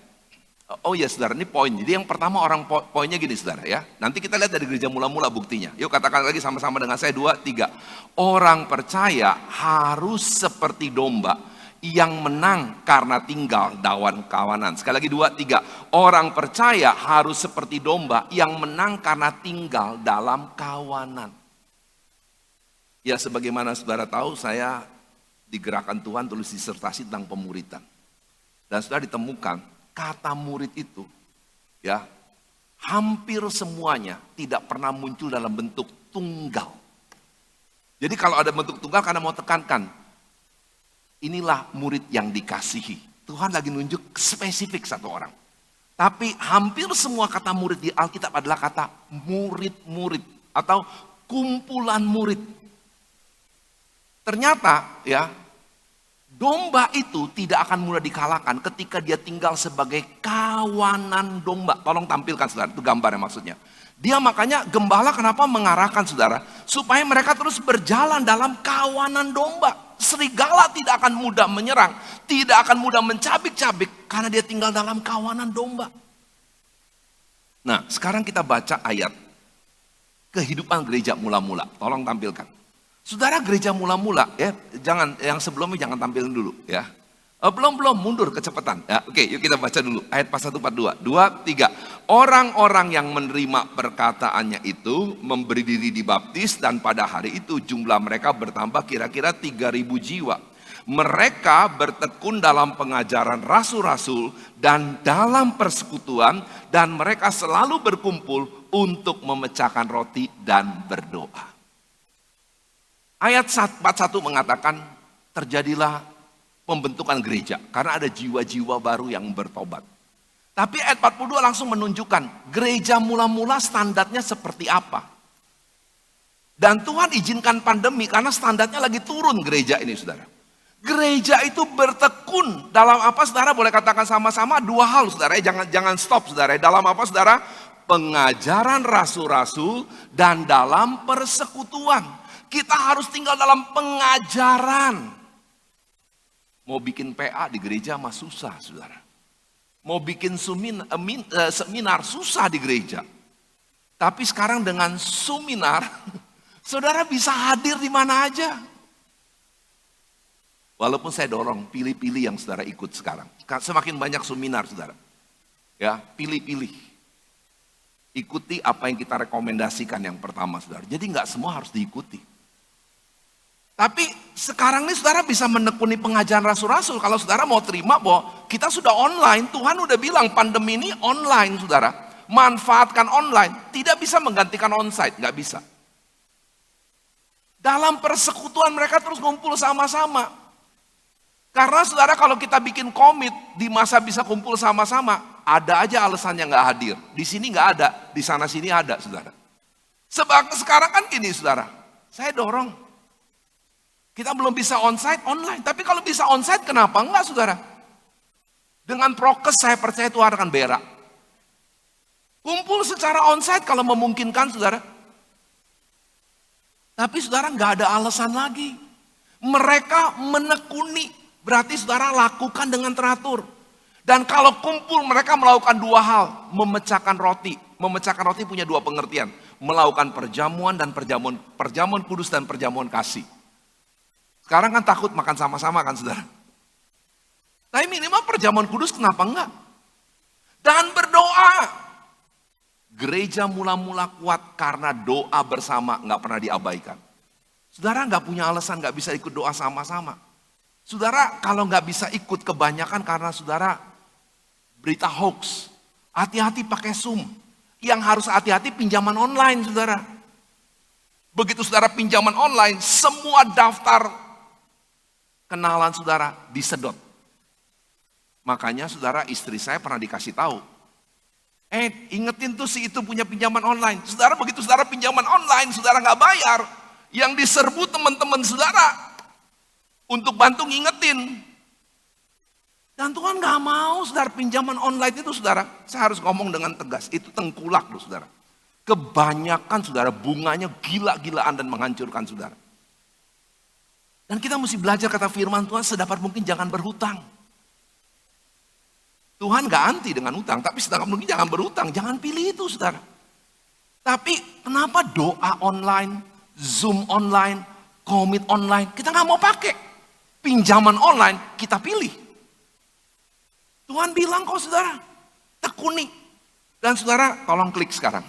Oh iya saudara, ini poin. Jadi yang pertama poinnya gini saudara ya. Nanti kita lihat dari gereja mula-mula buktinya. Yuk katakan lagi sama-sama dengan saya 2, 3. Orang percaya harus seperti domba yang menang karena tinggal dalam kawanan. Sekali lagi 2, 3. Orang percaya harus seperti domba yang menang karena tinggal dalam kawanan. Ya sebagaimana saudara tahu, saya digerakkan Tuhan tulis disertasi tentang pemuritan. Dan sudah ditemukan kata murid itu ya hampir semuanya tidak pernah muncul dalam bentuk tunggal. Jadi kalau ada bentuk tunggal karena mau tekankan, inilah murid yang dikasihi. Tuhan lagi nunjuk spesifik satu orang. Tapi hampir semua kata murid di Alkitab adalah kata murid-murid atau kumpulan murid. Ternyata ya, domba itu tidak akan mudah dikalahkan ketika dia tinggal sebagai kawanan domba. Tolong tampilkan saudara, itu gambarnya maksudnya. Dia makanya gembala kenapa mengarahkan saudara, supaya mereka terus berjalan dalam kawanan domba. Serigala tidak akan mudah menyerang, tidak akan mudah mencabik-cabik karena dia tinggal dalam kawanan domba. Nah, sekarang kita baca ayat kehidupan gereja mula-mula. Tolong tampilkan. Saudara, gereja mula-mula ya, jangan yang sebelumnya jangan tampilin dulu ya. Belum mundur kecepatan. Ya, oke, yuk kita baca dulu ayat pas 142. 2, 3. Orang-orang yang menerima perkataannya itu memberi diri dibaptis dan pada hari itu jumlah mereka bertambah kira-kira 3.000 jiwa. Mereka bertekun dalam pengajaran rasul-rasul dan dalam persekutuan dan mereka selalu berkumpul untuk memecahkan roti dan berdoa. Ayat 41 mengatakan terjadilah pembentukan gereja karena ada jiwa-jiwa baru yang bertobat. Tapi ayat 42 langsung menunjukkan gereja mula-mula standarnya seperti apa. Dan Tuhan izinkan pandemi karena standarnya lagi turun gereja ini, saudara. Gereja itu bertekun dalam apa, saudara? Boleh katakan sama-sama dua hal, saudara. Jangan stop, saudara. Dalam apa, saudara? Pengajaran rasul-rasul dan dalam persekutuan. Kita harus tinggal dalam pengajaran. Mau bikin PA di gereja mah susah, saudara. Mau bikin seminar susah di gereja. Tapi sekarang dengan seminar, saudara bisa hadir di mana aja. Walaupun saya dorong, pilih-pilih yang saudara ikut sekarang. Semakin banyak seminar, saudara. Ya, pilih-pilih. Ikuti apa yang kita rekomendasikan yang pertama, saudara. Jadi nggak semua harus diikuti. Tapi sekarang ini saudara bisa menekuni pengajaran rasul-rasul. Kalau saudara mau terima bahwa kita sudah online, Tuhan udah bilang pandemi ini online, saudara. Manfaatkan online, tidak bisa menggantikan onsite, nggak bisa. Dalam persekutuan mereka terus ngumpul sama-sama. Karena saudara kalau kita bikin komit di masa bisa kumpul sama-sama, ada aja alasannya nggak hadir. Di sini nggak ada, di sana sini ada, saudara. Sebab sekarang kan gini, saudara. Saya dorong. Kita belum bisa onsite, online. Tapi kalau bisa onsite, kenapa enggak, saudara? Dengan prokes saya percaya Tuhan akan berak. Kumpul secara onsite kalau memungkinkan, saudara. Tapi saudara nggak ada alasan lagi. Mereka menekuni, berarti saudara lakukan dengan teratur. Dan kalau kumpul mereka melakukan dua hal, memecahkan roti. Memecahkan roti punya dua pengertian. Melakukan perjamuan dan perjamuan kudus dan perjamuan kasih. Sekarang kan takut makan sama-sama kan, saudara. Tapi minimal perjamuan kudus kenapa enggak? Dan berdoa. Gereja mula-mula kuat karena doa bersama nggak pernah diabaikan. Saudara nggak punya alasan nggak bisa ikut doa sama-sama. Saudara kalau nggak bisa ikut kebanyakan karena saudara berita hoax. Hati-hati pakai Zoom. Yang harus hati-hati pinjaman online, saudara. Begitu saudara pinjaman online, semua daftar kenalan saudara disedot. Makanya saudara, istri saya pernah dikasih tahu. Ingetin tuh si itu punya pinjaman online. Saudara, begitu saudara pinjaman online, saudara nggak bayar. Yang diserbu teman-teman saudara untuk bantu ngingetin. Dan Tuhan nggak mau saudara pinjaman online itu, saudara. Saya harus ngomong dengan tegas, itu tengkulak loh, saudara. Kebanyakan saudara bunganya gila-gilaan dan menghancurkan saudara. Dan kita mesti belajar kata firman Tuhan, sedapat mungkin jangan berhutang. Tuhan gak anti dengan hutang, tapi sedapat mungkin jangan berhutang. Jangan pilih itu, saudara. Tapi kenapa doa online, Zoom online, komit online, kita gak mau pakai. Pinjaman online, kita pilih. Tuhan bilang kok, saudara, tekuni. Dan saudara, tolong klik sekarang.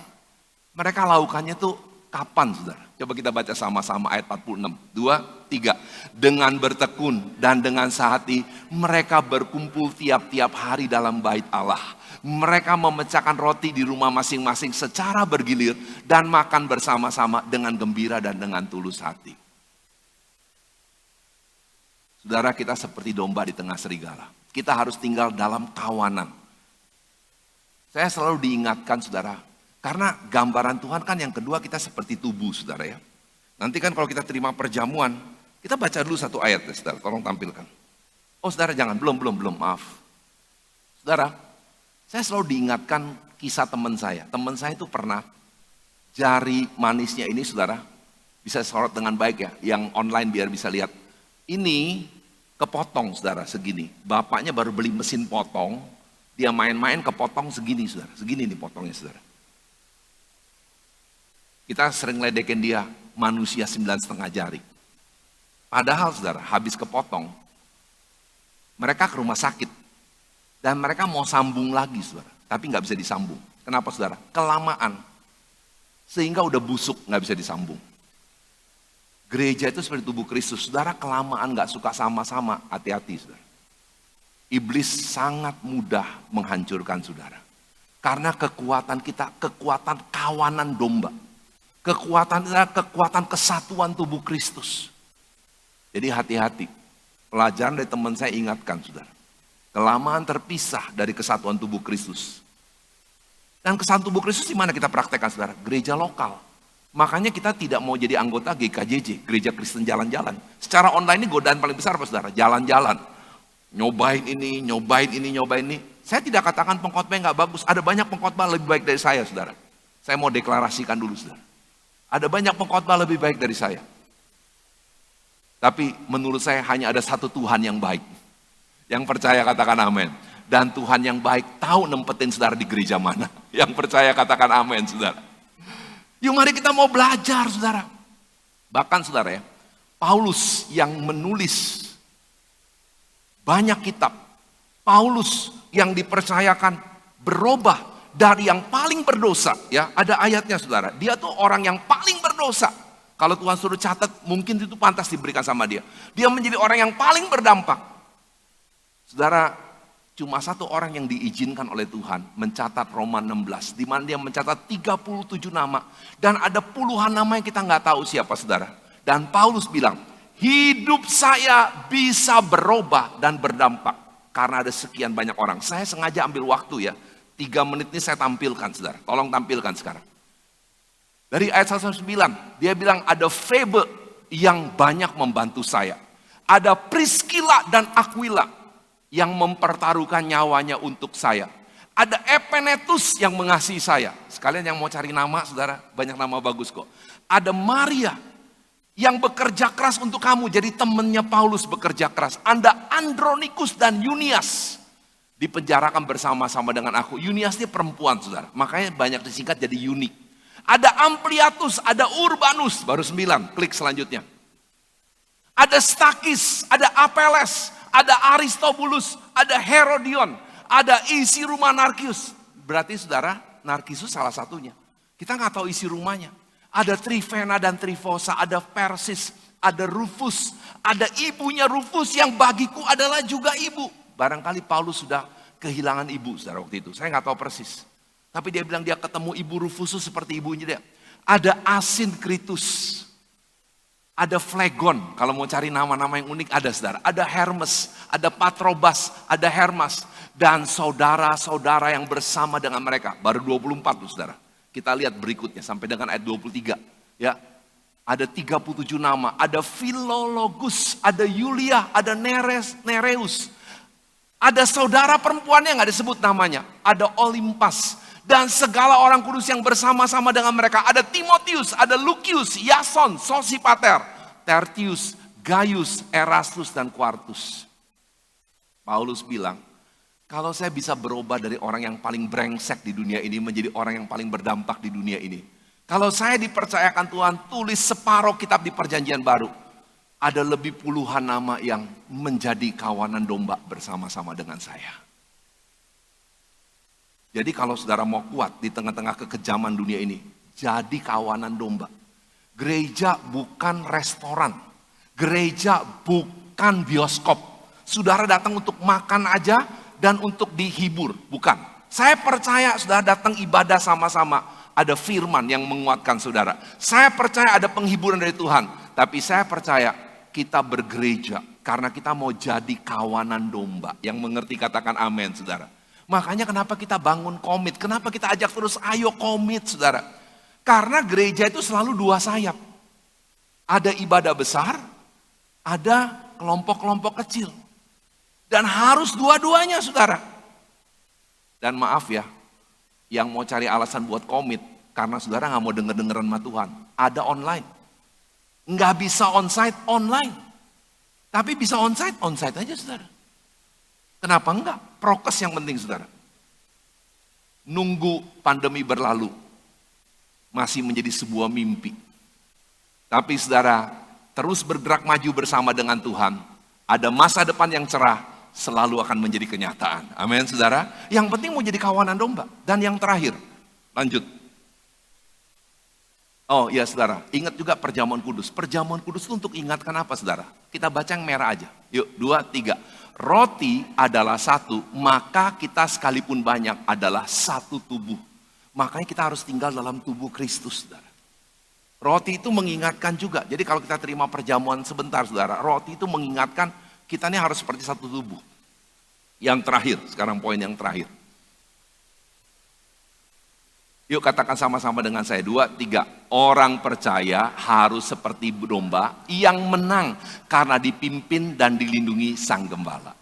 Mereka lakukannya tuh kapan, saudara? Coba kita baca sama-sama ayat 46. 2, 3. Dengan bertekun dan dengan sehati mereka berkumpul tiap-tiap hari dalam bait Allah. Mereka memecahkan roti di rumah masing-masing secara bergilir dan makan bersama-sama dengan gembira dan dengan tulus hati. Saudara, kita seperti domba di tengah serigala. Kita harus tinggal dalam kawanan. Saya selalu diingatkan, saudara, karena gambaran Tuhan kan yang kedua kita seperti tubuh, saudara ya. Nanti kan kalau kita terima perjamuan, kita baca dulu satu ayat ya, saudara, tolong tampilkan. Oh saudara jangan, belum, maaf. Saudara, saya selalu diingatkan kisah teman saya. Teman saya itu pernah jari manisnya ini, saudara, bisa sorot dengan baik ya, yang online biar bisa lihat. Ini kepotong, saudara, segini. Bapaknya baru beli mesin potong, dia main-main kepotong segini, saudara. Segini nih potongnya, saudara. Kita sering ledekin dia, manusia 9,5 jari. Padahal saudara, habis kepotong, mereka ke rumah sakit. Dan mereka mau sambung lagi saudara, tapi nggak bisa disambung. Kenapa saudara? Kelamaan. Sehingga udah busuk, nggak bisa disambung. Gereja itu seperti tubuh Kristus. Saudara, kelamaan nggak suka sama-sama, hati-hati saudara. Iblis sangat mudah menghancurkan saudara. Karena kekuatan kita, kekuatan kawanan domba. Kekuatan kita, kekuatan kesatuan tubuh Kristus. Jadi hati-hati. Pelajaran dari teman saya ingatkan saudara. Kelamaan terpisah dari kesatuan tubuh Kristus. Dan kesatuan tubuh Kristus di mana kita praktekkan saudara? Gereja lokal. Makanya kita tidak mau jadi anggota GKJJ, Gereja Kristen Jalan-Jalan. Secara online ini godaan paling besar apa saudara? Jalan-jalan. Nyobain ini, nyobain ini, nyobain ini. Saya tidak katakan pengkhotbah nggak bagus. Ada banyak pengkhotbah lebih baik dari saya saudara. Saya mau deklarasikan dulu saudara. Ada banyak pengkhotbah lebih baik dari saya. Tapi menurut saya hanya ada satu Tuhan yang baik. Yang percaya katakan amin. Dan Tuhan yang baik tahu nempetin saudara di gereja mana. Yang percaya katakan amin saudara. Yuk mari kita mau belajar saudara. Bahkan saudara ya, Paulus yang menulis banyak kitab. Paulus yang dipercayakan berubah dari yang paling berdosa. Ya, ada ayatnya saudara. Dia tuh orang yang paling berdosa. Kalau Tuhan suruh catat, mungkin itu pantas diberikan sama dia. Dia menjadi orang yang paling berdampak. Saudara, cuma satu orang yang diizinkan oleh Tuhan mencatat Roma 16. Di mana dia mencatat 37 nama. Dan ada puluhan nama yang kita nggak tahu siapa saudara. Dan Paulus bilang, hidup saya bisa berubah dan berdampak. Karena ada sekian banyak orang. Saya sengaja ambil waktu ya. 3 menit ini saya tampilkan saudara. Tolong tampilkan sekarang. Dari ayat 109, dia bilang ada Febe yang banyak membantu saya. Ada Priscilla dan Aquila yang mempertaruhkan nyawanya untuk saya. Ada Epenetus yang mengasihi saya. Sekalian yang mau cari nama saudara, banyak nama bagus kok. Ada Maria yang bekerja keras untuk kamu, jadi temannya Paulus bekerja keras. Ada Andronikus dan Yunias dipenjarakan bersama-sama dengan aku. Yunias ini perempuan saudara, makanya banyak disingkat jadi Yunik. Ada Ampliatus, ada Urbanus, baru 9, klik selanjutnya. Ada Stakis, ada Apeles, ada Aristobulus, ada Herodion, ada isi rumah Narkius. Berarti saudara, Narkisus salah satunya. Kita nggak tahu isi rumahnya. Ada Trifena dan Trifosa, ada Persis, ada Rufus, ada ibunya Rufus yang bagiku adalah juga ibu. Barangkali Paulus sudah kehilangan ibu saudara waktu itu. Saya nggak tahu persis. Tapi dia bilang dia ketemu ibu Rufus seperti ibunya dia. Ada Asinkritus. Ada Flegon, kalau mau cari nama-nama yang unik ada saudara. Ada Hermes, ada Patrobas, ada Hermas. Dan saudara-saudara yang bersama dengan mereka. Baru 24 tuh saudara. Kita lihat berikutnya sampai dengan ayat 23. Ya, ada 37 nama. Ada Philologus, ada Yulia, ada Nereus. Ada saudara perempuan yang gak disebut namanya. Ada Olimpas. Dan segala orang kudus yang bersama-sama dengan mereka. Ada Timotius, ada Lucius, Yason, Sosipater, Tertius, Gaius, Erastus, dan Quartus. Paulus bilang, kalau saya bisa berubah dari orang yang paling brengsek di dunia ini menjadi orang yang paling berdampak di dunia ini. Kalau saya dipercayakan Tuhan tulis separuh kitab di perjanjian baru. Ada lebih puluhan nama yang menjadi kawanan domba bersama-sama dengan saya. Jadi kalau saudara mau kuat di tengah-tengah kekejaman dunia ini, jadi kawanan domba. Gereja bukan restoran. Gereja bukan bioskop. Saudara datang untuk makan aja dan untuk dihibur, bukan. Saya percaya saudara datang ibadah sama-sama, ada firman yang menguatkan saudara. Saya percaya ada penghiburan dari Tuhan, tapi saya percaya kita bergereja karena kita mau jadi kawanan domba. Yang mengerti katakan amin saudara. Makanya kenapa kita bangun komit, kenapa kita ajak terus ayo komit saudara. Karena gereja itu selalu 2 sayap. Ada ibadah besar, ada kelompok-kelompok kecil. Dan harus dua-duanya saudara. Dan maaf ya, yang mau cari alasan buat komit, karena saudara gak mau denger-dengeran sama Tuhan. Ada online. Nggak bisa onsite, online. Tapi bisa onsite aja saudara. Kenapa enggak? Prokes yang penting saudara. Nunggu pandemi berlalu masih menjadi sebuah mimpi. Tapi saudara, terus bergerak maju bersama dengan Tuhan. Ada masa depan yang cerah, selalu akan menjadi kenyataan. Amin saudara. Yang penting mau jadi kawanan domba. Dan yang terakhir, lanjut. Oh iya saudara, ingat juga perjamuan kudus. Perjamuan kudus itu untuk ingatkan apa saudara? Kita baca yang merah aja. Yuk, 2, 3. Roti adalah satu, maka kita sekalipun banyak adalah satu tubuh. Makanya kita harus tinggal dalam tubuh Kristus saudara. Roti itu mengingatkan juga. Jadi kalau kita terima perjamuan sebentar saudara, roti itu mengingatkan kita ini harus seperti satu tubuh. Yang terakhir, sekarang poin yang terakhir. Yuk katakan sama-sama dengan saya, 2, 3. Orang percaya harus seperti domba yang menang karena dipimpin dan dilindungi sang gembala.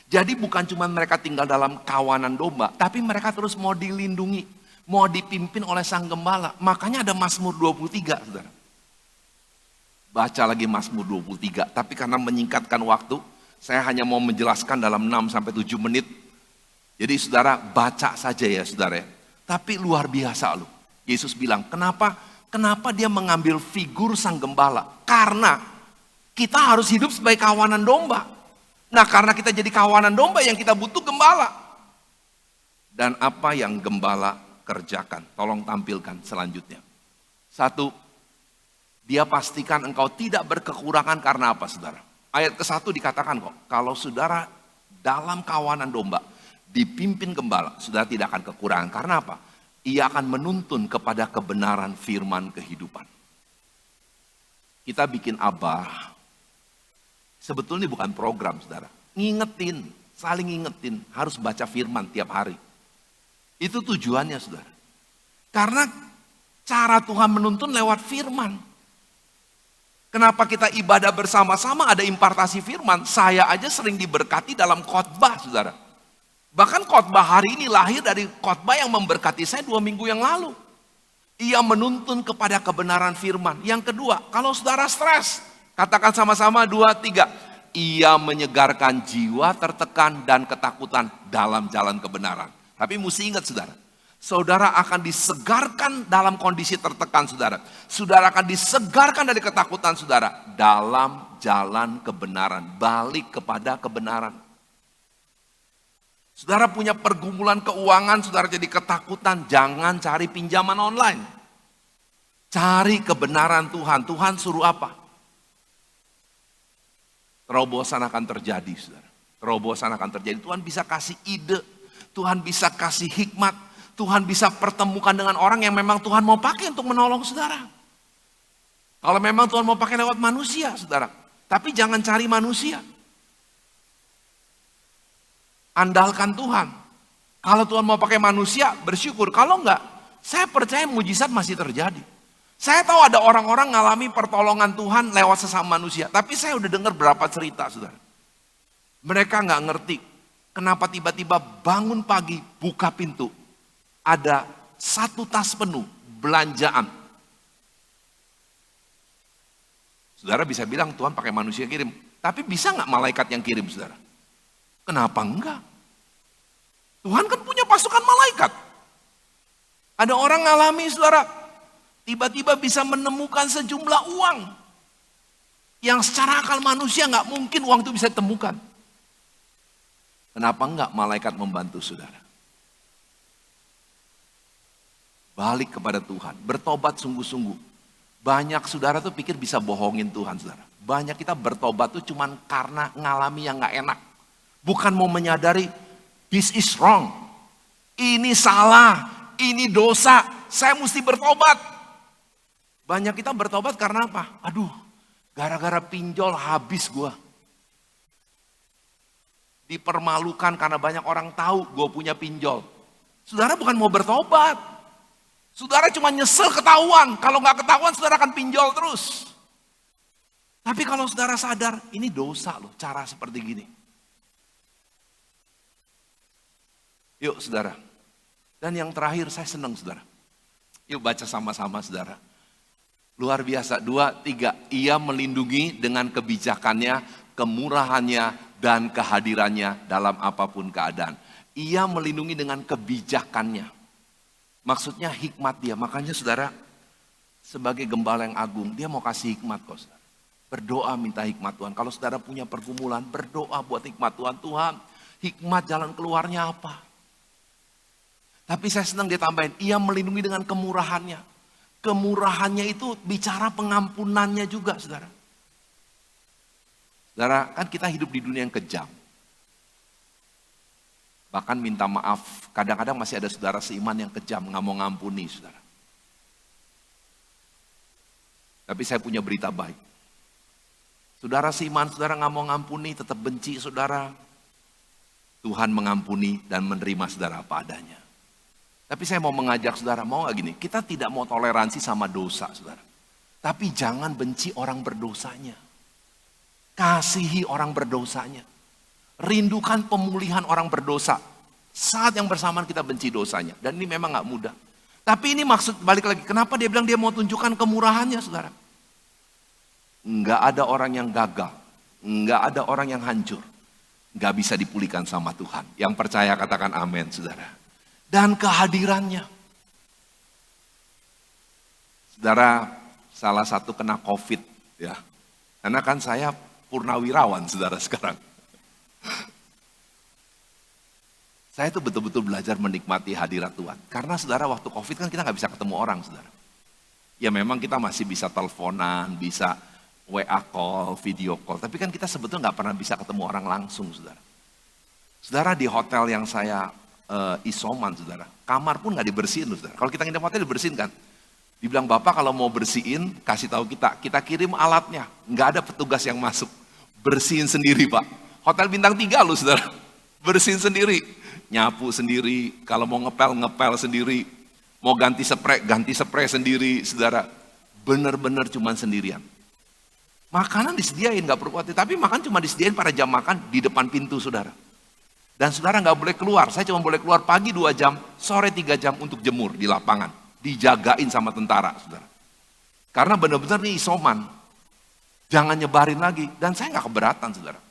Jadi bukan cuma mereka tinggal dalam kawanan domba, tapi mereka terus mau dilindungi, mau dipimpin oleh sang gembala. Makanya ada Mazmur 23, saudara. Baca lagi Mazmur 23, tapi karena menyingkatkan waktu, saya hanya mau menjelaskan dalam 6-7 menit. Jadi saudara baca saja ya saudara. Tapi luar biasa loh. Yesus bilang, kenapa dia mengambil figur sang gembala? Karena kita harus hidup sebagai kawanan domba. Nah karena kita jadi kawanan domba yang kita butuh gembala. Dan apa yang gembala kerjakan? Tolong tampilkan selanjutnya. 1, dia pastikan engkau tidak berkekurangan karena apa saudara? Ayat ke-1 dikatakan kok, kalau saudara dalam kawanan domba, dipimpin gembala, saudara tidak akan kekurangan. Karena apa? Ia akan menuntun kepada kebenaran firman kehidupan. Kita bikin abah, sebetulnya bukan program saudara. Ngingetin, saling ngingetin, harus baca firman tiap hari. Itu tujuannya saudara. Karena cara Tuhan menuntun lewat firman. Kenapa kita ibadah bersama-sama ada impartasi firman? Saya aja sering diberkati dalam khotbah saudara. Bahkan khotbah hari ini lahir dari khotbah yang memberkati saya 2 minggu yang lalu. Ia menuntun kepada kebenaran firman. Yang kedua, kalau saudara stres, katakan sama-sama 2, 3. Ia menyegarkan jiwa tertekan dan ketakutan dalam jalan kebenaran. Tapi mesti ingat saudara, saudara akan disegarkan dalam kondisi tertekan saudara. Saudara akan disegarkan dari ketakutan saudara dalam jalan kebenaran. Balik kepada kebenaran. Saudara punya pergumulan keuangan, saudara jadi ketakutan, jangan cari pinjaman online. Cari kebenaran Tuhan. Tuhan suruh apa? Terobosan akan terjadi, saudara. Terobosan akan terjadi. Tuhan bisa kasih ide, Tuhan bisa kasih hikmat, Tuhan bisa pertemukan dengan orang yang memang Tuhan mau pakai untuk menolong saudara. Kalau memang Tuhan mau pakai lewat manusia, saudara. Tapi jangan cari manusia. Andalkan Tuhan. Kalau Tuhan mau pakai manusia, bersyukur. Kalau enggak, saya percaya mujizat masih terjadi. Saya tahu ada orang-orang ngalami pertolongan Tuhan lewat sesama manusia. Tapi saya udah dengar berapa cerita, saudara. Mereka nggak ngerti kenapa tiba-tiba bangun pagi, buka pintu. Ada 1 tas penuh belanjaan. Saudara bisa bilang Tuhan pakai manusia kirim. Tapi bisa nggak malaikat yang kirim, saudara? Kenapa enggak? Tuhan kan punya pasukan malaikat. Ada orang ngalami saudara, tiba-tiba bisa menemukan sejumlah uang. Yang secara akal manusia nggak mungkin uang itu bisa ditemukan. Kenapa enggak malaikat membantu saudara? Balik kepada Tuhan, bertobat sungguh-sungguh. Banyak saudara tuh pikir bisa bohongin Tuhan saudara. Banyak kita bertobat tuh cuman karena ngalami yang nggak enak. Bukan mau menyadari, this is wrong. Ini salah, ini dosa, saya mesti bertobat. Banyak kita bertobat karena apa? Aduh, gara-gara pinjol habis gua. Dipermalukan karena banyak orang tahu gue punya pinjol. Saudara bukan mau bertobat. Saudara cuma nyesel ketahuan. Kalau nggak ketahuan, saudara akan pinjol terus. Tapi kalau saudara sadar, ini dosa loh, cara seperti gini. Yuk saudara. Dan yang terakhir saya senang saudara. Yuk baca sama-sama saudara. Luar biasa. 2, 3. Ia melindungi dengan kebijakannya, kemurahannya, dan kehadirannya dalam apapun keadaan. Ia melindungi dengan kebijakannya. Maksudnya hikmat dia. Makanya saudara, sebagai gembala yang agung, dia mau kasih hikmat kok. Saudara. Berdoa minta hikmat Tuhan. Kalau saudara punya pergumulan, berdoa buat hikmat Tuhan. Tuhan, hikmat jalan keluarnya apa? Tapi saya senang dia tambahin, ia melindungi dengan kemurahannya. Kemurahannya itu bicara pengampunannya juga, saudara. Saudara, kan kita hidup di dunia yang kejam. Bahkan minta maaf, kadang-kadang masih ada saudara seiman yang kejam, nggak mau ngampuni, saudara. Tapi saya punya berita baik. Saudara seiman, saudara nggak mau ngampuni, tetap benci saudara. Tuhan mengampuni dan menerima saudara apa adanya. Tapi saya mau mengajak saudara, mau nggak gini? Kita tidak mau toleransi sama dosa, saudara. Tapi jangan benci orang berdosanya. Kasihi orang berdosanya. Rindukan pemulihan orang berdosa. Saat yang bersamaan kita benci dosanya. Dan ini memang nggak mudah. Tapi ini maksud, balik lagi, kenapa dia bilang dia mau tunjukkan kemurahannya, saudara? Nggak ada orang yang gagal. Nggak ada orang yang hancur. Nggak bisa dipulihkan sama Tuhan. Yang percaya katakan amin, saudara. Dan kehadirannya. Saudara, salah satu kena COVID, ya. Karena kan saya purnawirawan, saudara, sekarang. Saya tuh betul-betul belajar menikmati hadirat Tuhan. Karena saudara waktu COVID kan kita nggak bisa ketemu orang, saudara. Ya memang kita masih bisa teleponan, bisa WA call, video call. Tapi kan kita sebetulnya nggak pernah bisa ketemu orang langsung, saudara. Saudara, di hotel yang saya isoman, saudara, kamar pun nggak dibersihin, saudara. Kalau kita nginep hotel dibersihin kan. Dibilang Bapak kalau mau bersihin, kasih tahu kita kirim alatnya. Nggak ada petugas yang masuk. Bersihin sendiri, Pak. Hotel bintang 3 loh, saudara. Bersihin sendiri. Nyapu sendiri, kalau mau ngepel sendiri, mau ganti spray sendiri, saudara. Benar-benar cuma sendirian. Makanan disediain, gak perlu khawatir, tapi makan cuma disediain pada jam makan di depan pintu, saudara. Dan saudara gak boleh keluar, saya cuma boleh keluar pagi 2 jam, sore 3 jam untuk jemur di lapangan. Dijagain sama tentara, saudara. Karena benar-benar nih isoman, jangan nyebarin lagi, dan saya gak keberatan, saudara.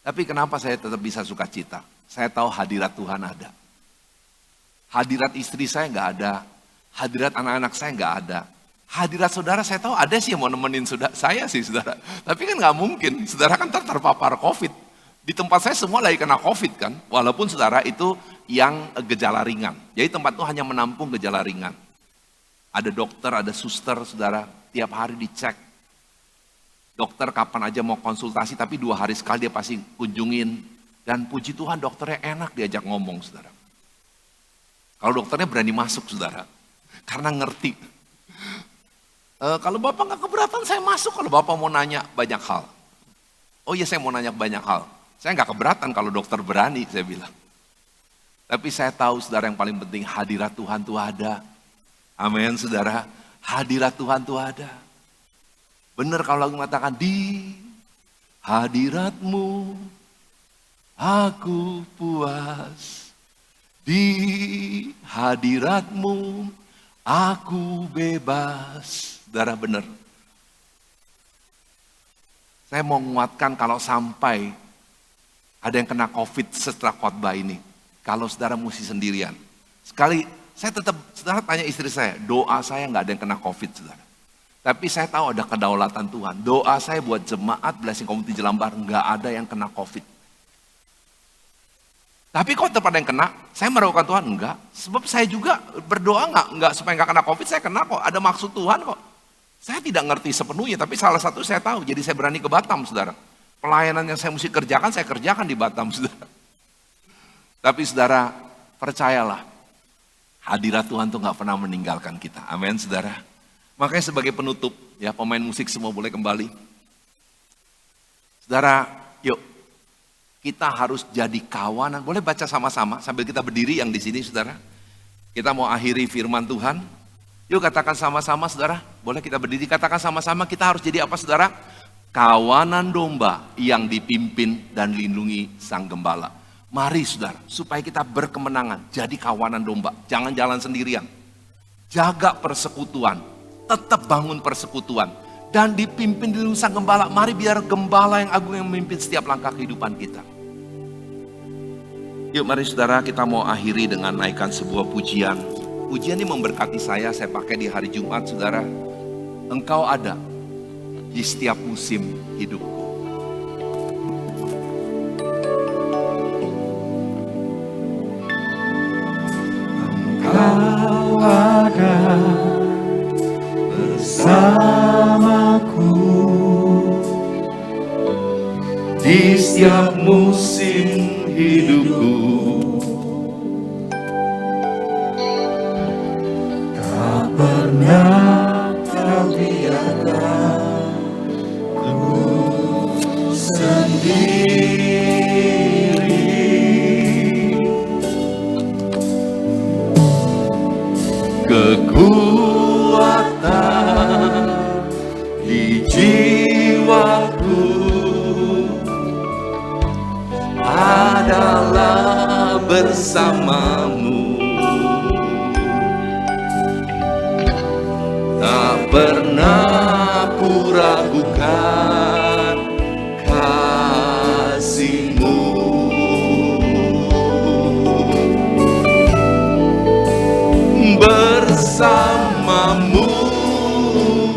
Tapi kenapa saya tetap bisa sukacita? Saya tahu hadirat Tuhan ada. Hadirat istri saya nggak ada. Hadirat anak-anak saya nggak ada. Hadirat saudara saya tahu ada sih yang mau nemenin saya sih, saudara. Tapi kan nggak mungkin. Saudara kan terpapar COVID. Di tempat saya semua lagi kena COVID kan. Walaupun saudara itu yang gejala ringan. Jadi tempat itu hanya menampung gejala ringan. Ada dokter, ada suster, saudara. Tiap hari dicek. Dokter kapan aja mau konsultasi, tapi 2 hari sekali dia pasti kunjungin. Dan puji Tuhan dokternya enak diajak ngomong, saudara. Kalau dokternya berani masuk, saudara. Karena ngerti. Kalau Bapak nggak keberatan saya masuk, kalau Bapak mau nanya banyak hal. Oh iya saya mau nanya banyak hal. Saya nggak keberatan kalau dokter berani, saya bilang. Tapi saya tahu, saudara, yang paling penting hadirat Tuhan itu ada. Amin, saudara. Hadirat Tuhan itu ada. Benar kalau lagu mengatakan, di hadiratmu aku puas, di hadiratmu aku bebas. Saudara, benar. Saya mau menguatkan kalau sampai ada yang kena COVID setelah khotbah ini. Kalau saudara mesti sendirian. Sekali, saya tetap, saudara tanya istri saya, doa saya nggak ada yang kena COVID, saudara. Tapi saya tahu ada kedaulatan Tuhan. Doa saya buat jemaat Blessing Community Jelambar, nggak ada yang kena COVID. Tapi kok tetap ada yang kena, saya meragukan Tuhan, enggak. Sebab saya juga berdoa enggak supaya enggak kena COVID, saya kena kok, ada maksud Tuhan kok. Saya tidak ngerti sepenuhnya, tapi salah satu saya tahu, jadi saya berani ke Batam, saudara. Pelayanan yang saya mesti kerjakan, saya kerjakan di Batam, saudara. Tapi saudara, percayalah, hadirat Tuhan tuh enggak pernah meninggalkan kita, amin, saudara. Makanya sebagai penutup, ya pemain musik semua boleh kembali. Saudara, yuk. Kita harus jadi kawanan. Boleh baca sama-sama sambil kita berdiri yang di sini, saudara. Kita mau akhiri firman Tuhan. Yuk katakan sama-sama, saudara. Boleh kita berdiri, katakan sama-sama, kita harus jadi apa, saudara? Kawanan domba yang dipimpin dan lindungi Sang Gembala. Mari, saudara, supaya kita berkemenangan. Jadi kawanan domba, jangan jalan sendirian. Jaga persekutuan, tetap bangun persekutuan. Dan dipimpin di Sang Gembala. Mari biar Gembala yang agung yang memimpin setiap langkah kehidupan kita. Yuk mari saudara, kita mau akhiri dengan naikkan sebuah pujian. Pujian ini memberkati saya pakai di hari Jumat, saudara. Engkau ada di setiap musim hidupku. Engkau ada bersamaku di setiap musim hidupku. Tak pernah kau biarkan ku sendiri. Kekuatan di jiwaku adalah bersamamu. Tak pernah ku ragukan kasih-Mu. Bersamamu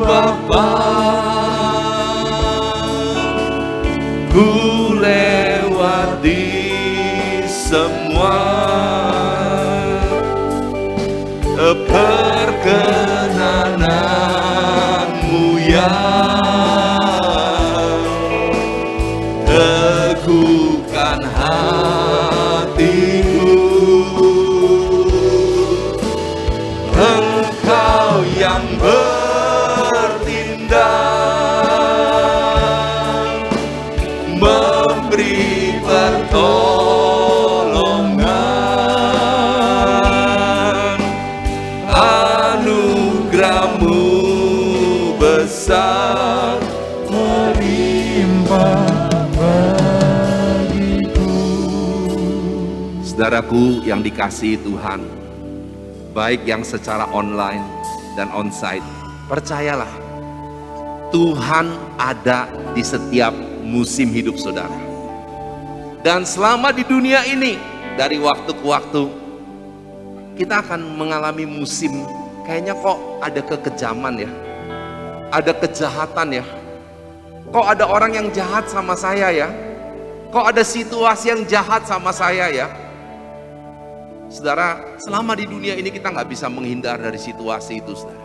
Bapa, ku lewati semua perkenananmu yang teguhkan hatiku. Engkau yang bertindak, memberi pertolongan, anugerah-Mu besar melimpah bagiku. Saudaraku yang dikasihi Tuhan, baik yang secara online dan onsite, percayalah, Tuhan ada di setiap musim hidup saudara. Dan selama di dunia ini, dari waktu ke waktu, kita akan mengalami musim, kayaknya kok ada kekejaman ya, ada kejahatan ya, kok ada orang yang jahat sama saya ya, kok ada situasi yang jahat sama saya ya. Saudara, selama di dunia ini kita nggak bisa menghindar dari situasi itu, saudara.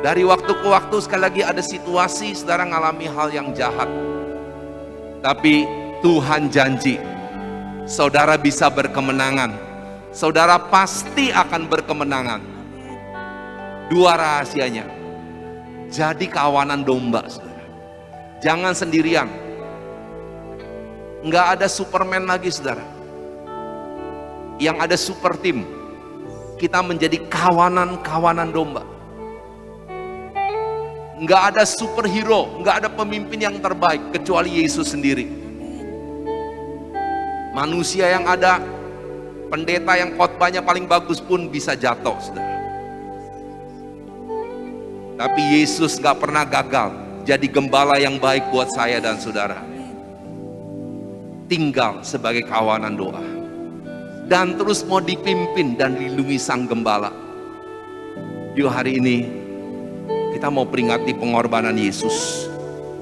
Dari waktu ke waktu sekali lagi ada situasi, saudara ngalami hal yang jahat. Tapi Tuhan janji, saudara bisa berkemenangan. Saudara pasti akan berkemenangan. Dua rahasianya. Jadi kawanan domba, saudara. Jangan sendirian. Nggak ada Superman lagi, saudara. Yang ada super tim. Kita menjadi kawanan-kawanan domba. Nggak ada superhero, nggak ada pemimpin yang terbaik kecuali Yesus sendiri. Manusia yang ada, pendeta yang khotbahnya paling bagus pun bisa jatuh, saudara. Tapi Yesus nggak pernah gagal jadi gembala yang baik buat saya dan saudara. Tinggal sebagai kawanan doa. Dan terus mau dipimpin dan dilindungi sang gembala. Yuk hari ini kita mau peringati pengorbanan Yesus.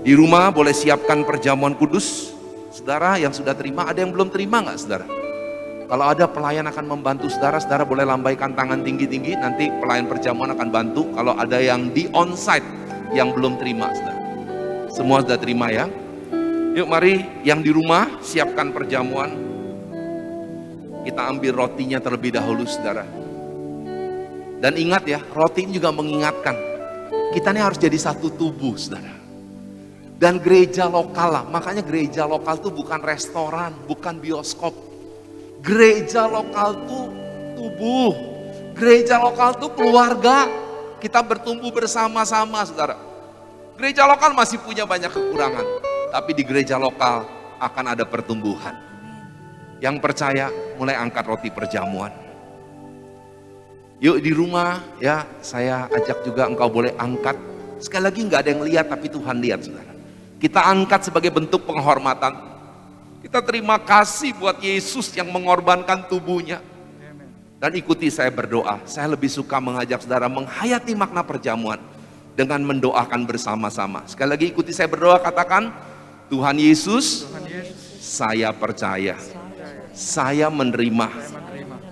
Di rumah boleh siapkan perjamuan kudus. Saudara yang sudah terima, ada yang belum terima nggak saudara? Kalau ada pelayan akan membantu saudara, saudara boleh lambaikan tangan tinggi-tinggi, nanti pelayan perjamuan akan bantu. Kalau ada yang di onsite yang belum terima saudara. Semua sudah terima ya? Yuk mari yang di rumah siapkan perjamuan. Kita ambil rotinya terlebih dahulu saudara. Dan ingat ya, roti ini juga mengingatkan kita ini harus jadi satu tubuh saudara. Dan gereja lokal lah, makanya gereja lokal itu bukan restoran, bukan bioskop. Gereja lokal itu tubuh. Gereja lokal itu keluarga. Kita bertumbuh bersama-sama saudara. Gereja lokal masih punya banyak kekurangan, tapi di gereja lokal akan ada pertumbuhan. Yang percaya mulai angkat roti perjamuan. Yuk di rumah ya, saya ajak juga engkau boleh angkat. Sekali lagi nggak ada yang lihat tapi Tuhan lihat saudara. Kita angkat sebagai bentuk penghormatan. Kita terima kasih buat Yesus yang mengorbankan tubuhnya. Dan ikuti saya berdoa. Saya lebih suka mengajak saudara menghayati makna perjamuan dengan mendoakan bersama-sama. Sekali lagi ikuti saya berdoa, katakan, Tuhan Yesus, saya percaya, saya menerima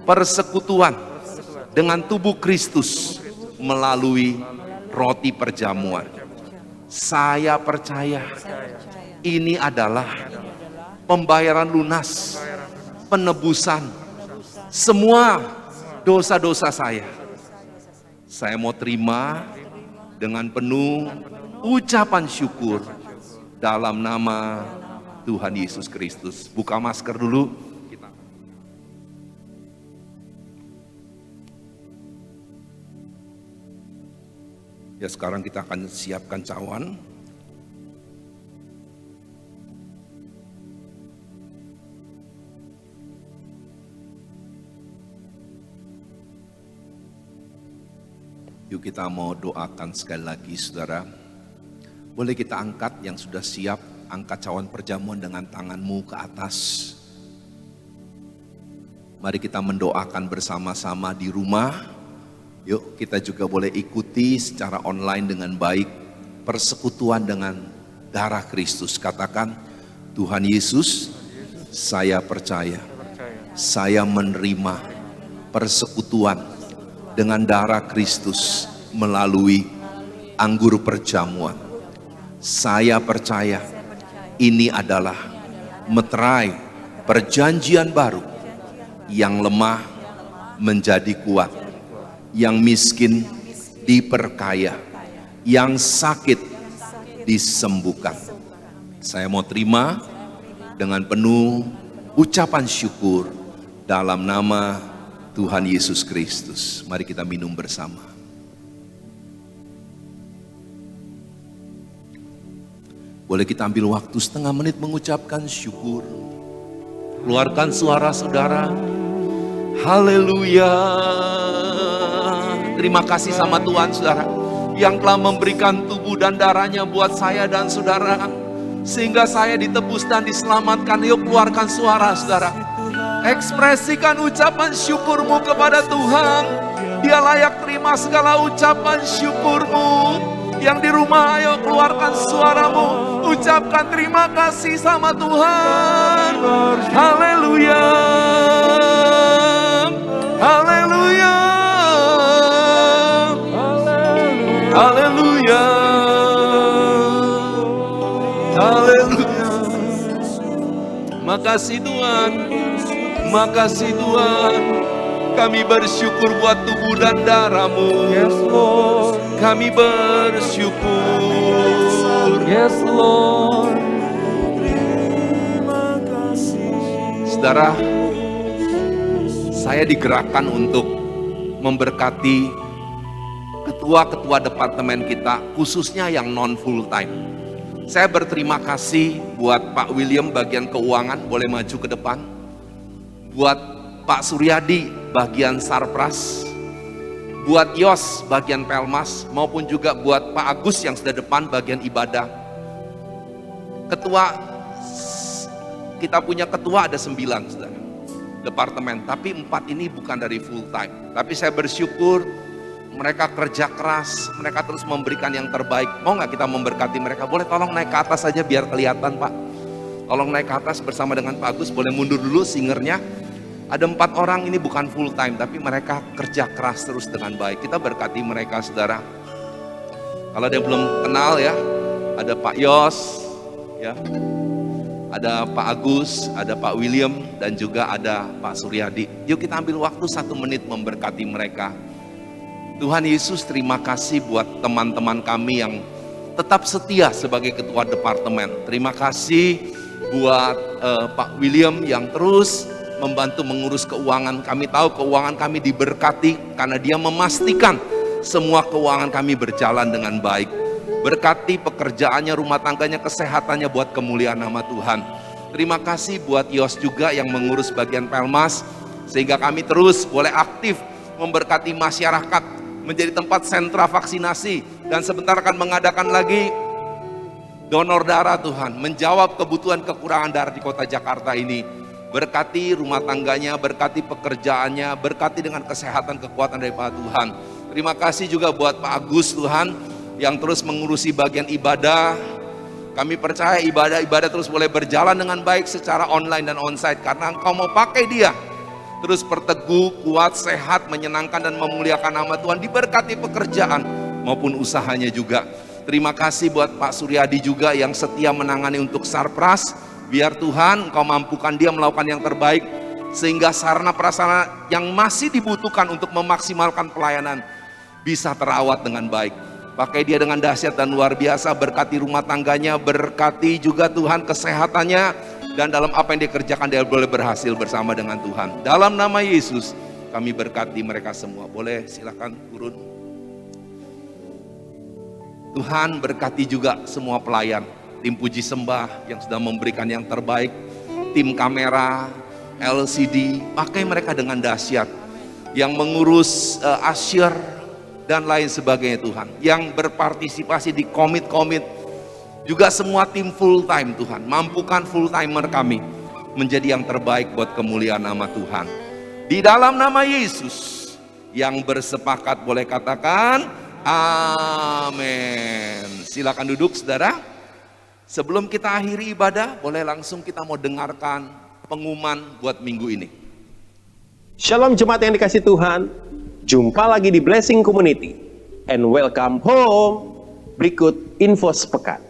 persekutuan dengan tubuh Kristus melalui roti perjamuan. Saya percaya ini adalah pembayaran lunas, penebusan semua dosa-dosa saya. Saya mau terima dengan penuh ucapan syukur dalam nama Tuhan Yesus Kristus. Buka masker dulu. Ya, sekarang kita akan siapkan cawan. Yuk kita mau doakan sekali lagi, saudara. Boleh kita angkat yang sudah siap, angkat cawan perjamuan dengan tanganmu ke atas. Mari kita mendoakan bersama-sama di rumah. Yuk kita juga boleh ikuti secara online dengan baik persekutuan dengan darah Kristus. Katakan, Tuhan Yesus, saya percaya, saya menerima persekutuan dengan darah Kristus melalui anggur perjamuan. Saya percaya ini adalah meterai perjanjian baru yang lemah menjadi kuat, yang miskin diperkaya, yang sakit disembuhkan. Saya mau terima dengan penuh ucapan syukur dalam nama Tuhan Yesus Kristus. Mari kita minum bersama. Boleh kita ambil waktu setengah menit mengucapkan syukur. Keluarkan suara saudara. Haleluya. Terima kasih sama Tuhan saudara, yang telah memberikan tubuh dan darahnya buat saya dan saudara, sehingga saya ditebus dan diselamatkan. Yuk keluarkan suara saudara. Ekspresikan ucapan syukurmu kepada Tuhan. Dia layak terima segala ucapan syukurmu. Yang di rumah, ayo keluarkan suaramu. Ucapkan terima kasih sama Tuhan. Haleluya. Haleluya. Haleluya. Haleluya. Makasih Tuhan. Makasih Tuhan. Kami bersyukur buat tubuh dan darah-Mu. Yes Lord. Kami bersyukur. Yes Lord. Saudara, saya digerakkan untuk memberkati ketua-ketua departemen kita, khususnya yang non full time. Saya berterima kasih buat Pak William bagian keuangan, boleh maju ke depan. Buat Pak Suryadi bagian Sarpras, buat Yos bagian Pelmas, maupun juga buat Pak Agus yang sudah depan bagian ibadah. Ketua, kita punya ketua ada 9 saudara, departemen, tapi 4 ini bukan dari full time. Tapi saya bersyukur mereka kerja keras, mereka terus memberikan yang terbaik. Mau nggak kita memberkati mereka? Boleh tolong naik ke atas saja biar kelihatan Pak. Tolong naik ke atas bersama dengan Pak Agus, boleh mundur dulu singernya. Ada 4 orang ini bukan full time, tapi mereka kerja keras terus dengan baik. Kita berkati mereka saudara. Kalau ada yang belum kenal ya, ada Pak Yos, ya, ada Pak Agus, ada Pak William, dan juga ada Pak Suryadi. Yuk kita ambil waktu 1 menit memberkati mereka. Tuhan Yesus, terima kasih buat teman-teman kami yang tetap setia sebagai ketua departemen. Terima kasih buat Pak William yang terus membantu mengurus keuangan. Kami tahu keuangan kami diberkati karena dia memastikan semua keuangan kami berjalan dengan baik. Berkati pekerjaannya, rumah tangganya, kesehatannya buat kemuliaan nama Tuhan. Terima kasih buat Yos juga yang mengurus bagian Pelmas, sehingga kami terus boleh aktif memberkati masyarakat, menjadi tempat sentra vaksinasi, dan sebentar akan mengadakan lagi donor darah Tuhan, menjawab kebutuhan kekurangan darah di kota Jakarta ini. Berkati rumah tangganya, berkati pekerjaannya, berkati dengan kesehatan, kekuatan daripada Tuhan. Terima kasih juga buat Pak Agus Tuhan, yang terus mengurusi bagian ibadah. Kami percaya ibadah terus boleh berjalan dengan baik secara online dan onsite, karena Engkau mau pakai dia terus berteguh, kuat, sehat, menyenangkan dan memuliakan nama Tuhan. Diberkati pekerjaan maupun usahanya juga. Terima kasih buat Pak Suryadi juga yang setia menangani untuk Sarpras. Biar Tuhan Engkau mampukan dia melakukan yang terbaik, sehingga sarana prasarana yang masih dibutuhkan untuk memaksimalkan pelayanan bisa terawat dengan baik. Pakai dia dengan dahsyat dan luar biasa. Berkati rumah tangganya, berkati juga Tuhan kesehatannya, dan dalam apa yang dia kerjakan dia boleh berhasil bersama dengan Tuhan. Dalam nama Yesus kami berkati mereka semua. Boleh silakan turun. Tuhan berkati juga semua pelayan, tim puji sembah yang sudah memberikan yang terbaik, tim kamera, LCD, pakai mereka dengan dahsyat. Yang mengurus asyir dan lain sebagainya Tuhan, yang berpartisipasi di komit-komit, juga semua tim full time Tuhan, mampukan full timer kami menjadi yang terbaik buat kemuliaan nama Tuhan. Di dalam nama Yesus, yang bersepakat boleh katakan amin. Silakan duduk saudara. Sebelum kita akhiri ibadah, boleh langsung kita mau dengarkan pengumuman buat minggu ini. Shalom jemaat yang dikasih Tuhan, jumpa lagi di Blessing Community, and welcome home. Berikut info sepekan.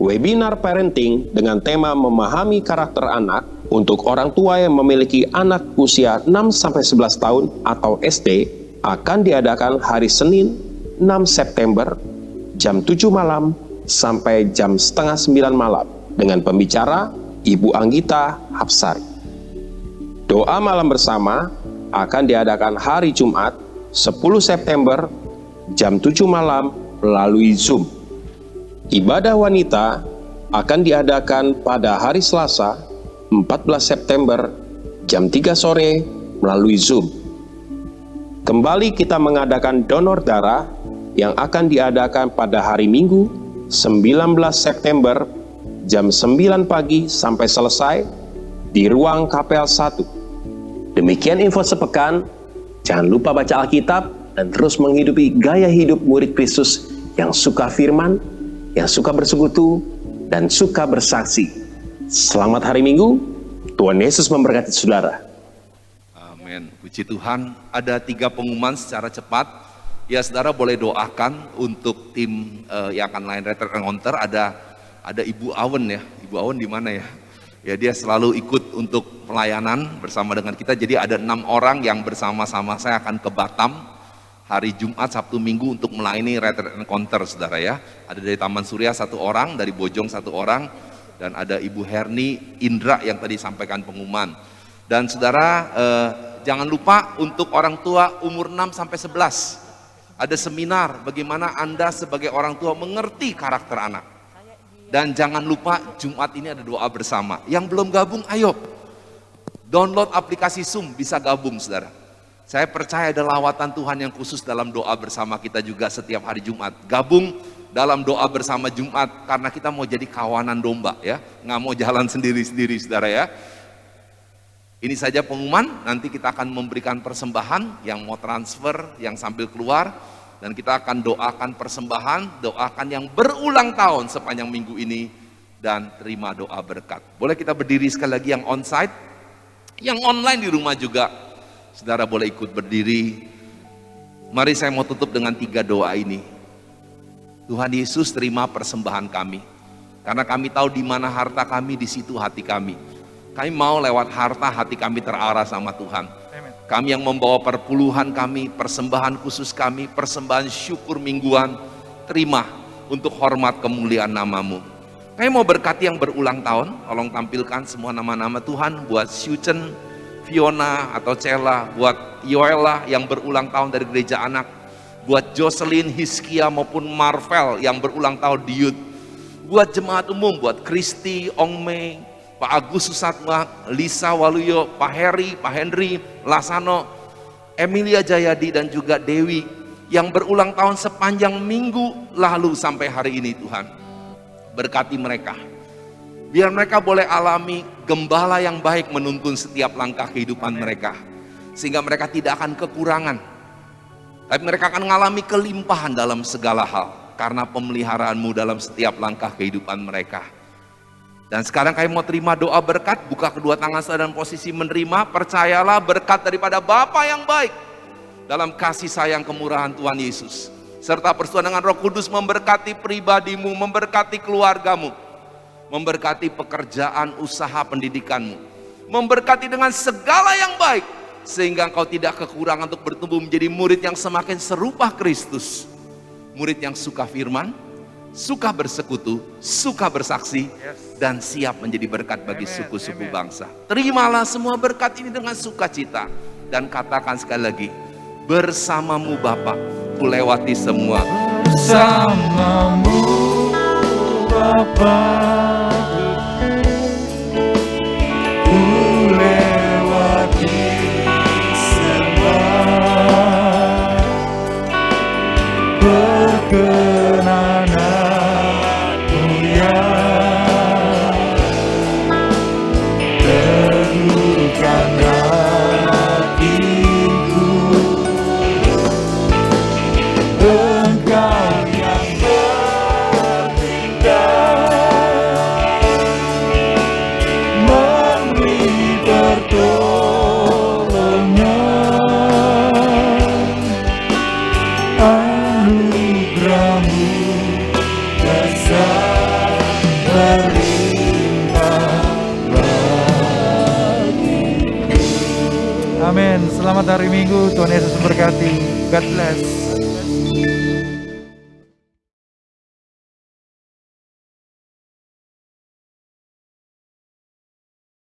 Webinar parenting dengan tema memahami karakter anak untuk orang tua yang memiliki anak usia 6-11 tahun atau SD akan diadakan hari Senin 6 September jam 7 malam sampai jam setengah 9 malam dengan pembicara Ibu Anggita Hapsari. Doa malam bersama akan diadakan hari Jumat 10 September jam 7 malam melalui Zoom. Ibadah wanita akan diadakan pada hari Selasa 14 September jam 3 sore melalui Zoom. Kembali kita mengadakan donor darah yang akan diadakan pada hari Minggu 19 September jam 9 pagi sampai selesai di ruang Kapel 1. Demikian info sepekan. Jangan lupa baca Alkitab dan terus menghidupi gaya hidup murid Kristus yang suka firman, yang suka bersekutu, dan suka bersaksi. Selamat hari Minggu, Tuhan Yesus memberkati saudara. Amin. Puji Tuhan, ada 3 pengumuman secara cepat. Ya saudara boleh doakan untuk tim yang akan lain retreat encounter. Ada Ibu Awen ya. Ibu Awen di mana ya? Ya dia selalu ikut untuk pelayanan bersama dengan kita. Jadi ada 6 orang yang bersama-sama saya akan ke Batam hari Jumat, Sabtu, Minggu untuk melayani retreat encounter saudara ya. Ada dari Taman Surya 1 orang, dari Bojong 1 orang, dan ada Ibu Herni Indra yang tadi sampaikan pengumuman. Dan saudara jangan lupa untuk orang tua umur 6-11 ada seminar bagaimana Anda sebagai orang tua mengerti karakter anak. Dan jangan lupa Jumat ini ada doa bersama. Yang belum gabung ayo download aplikasi Zoom, bisa gabung saudara. Saya percaya ada lawatan Tuhan yang khusus dalam doa bersama kita juga setiap hari Jumat. Gabung dalam doa bersama Jumat karena kita mau jadi kawanan domba ya. Nggak mau jalan sendiri-sendiri saudara ya. Ini saja pengumuman, nanti kita akan memberikan persembahan yang mau transfer, yang sambil keluar. Dan kita akan doakan persembahan, doakan yang berulang tahun sepanjang minggu ini. Dan terima doa berkat. Boleh kita berdiri sekali lagi yang onsite, yang online di rumah juga. Saudara boleh ikut berdiri. Mari saya mau tutup dengan 3 doa ini. Tuhan Yesus terima persembahan kami. Karena kami tahu di mana harta kami, di situ hati kami. Kami mau lewat harta hati kami terarah sama Tuhan. Kami yang membawa perpuluhan kami, persembahan khusus kami, persembahan syukur mingguan. Terima untuk hormat kemuliaan namamu. Kami mau berkati yang berulang tahun. Tolong tampilkan semua nama-nama Tuhan buat Syucen, Fiona atau Cella, buat Yoela yang berulang tahun dari gereja anak, buat Jocelyn, Hiskia maupun Marvel yang berulang tahun di youth, buat jemaat umum, buat Kristi, Ong Mei, Pak Pak Agus Susatma, Lisa Waluyo, Pak Heri, Pak Henry, Lasano, Emilia Jayadi, dan juga Dewi yang berulang tahun sepanjang minggu lalu sampai hari ini. Tuhan, berkati mereka. Biar mereka boleh alami gembala yang baik menuntun setiap langkah kehidupan mereka. Sehingga mereka tidak akan kekurangan. Tapi mereka akan mengalami kelimpahan dalam segala hal. Karena pemeliharaanmu dalam setiap langkah kehidupan mereka. Dan sekarang kami mau terima doa berkat. Buka kedua tangan saudara dalam posisi menerima. Percayalah berkat daripada Bapa yang baik. Dalam kasih sayang kemurahan Tuhan Yesus. Serta persekutuan dengan Roh Kudus memberkati pribadimu. Memberkati keluargamu. Memberkati pekerjaan, usaha, pendidikanmu. Memberkati dengan segala yang baik. Sehingga engkau tidak kekurangan untuk bertumbuh menjadi murid yang semakin serupa Kristus. Murid yang suka firman, suka bersekutu, suka bersaksi, dan siap menjadi berkat bagi suku-suku bangsa. Terimalah semua berkat ini dengan sukacita. Dan katakan sekali lagi, bersamamu Bapa, ku lewati semua. Bersamamu Bapa, ku lewati semua. Perkenananmu yang teguhkan hatiku. Engkau yang bertindak, memberi pertolongan, anugerahmu besar berlimpah bagiku. Amin. Selamat hari Minggu, Tuhan Yesus memberkati. God bless.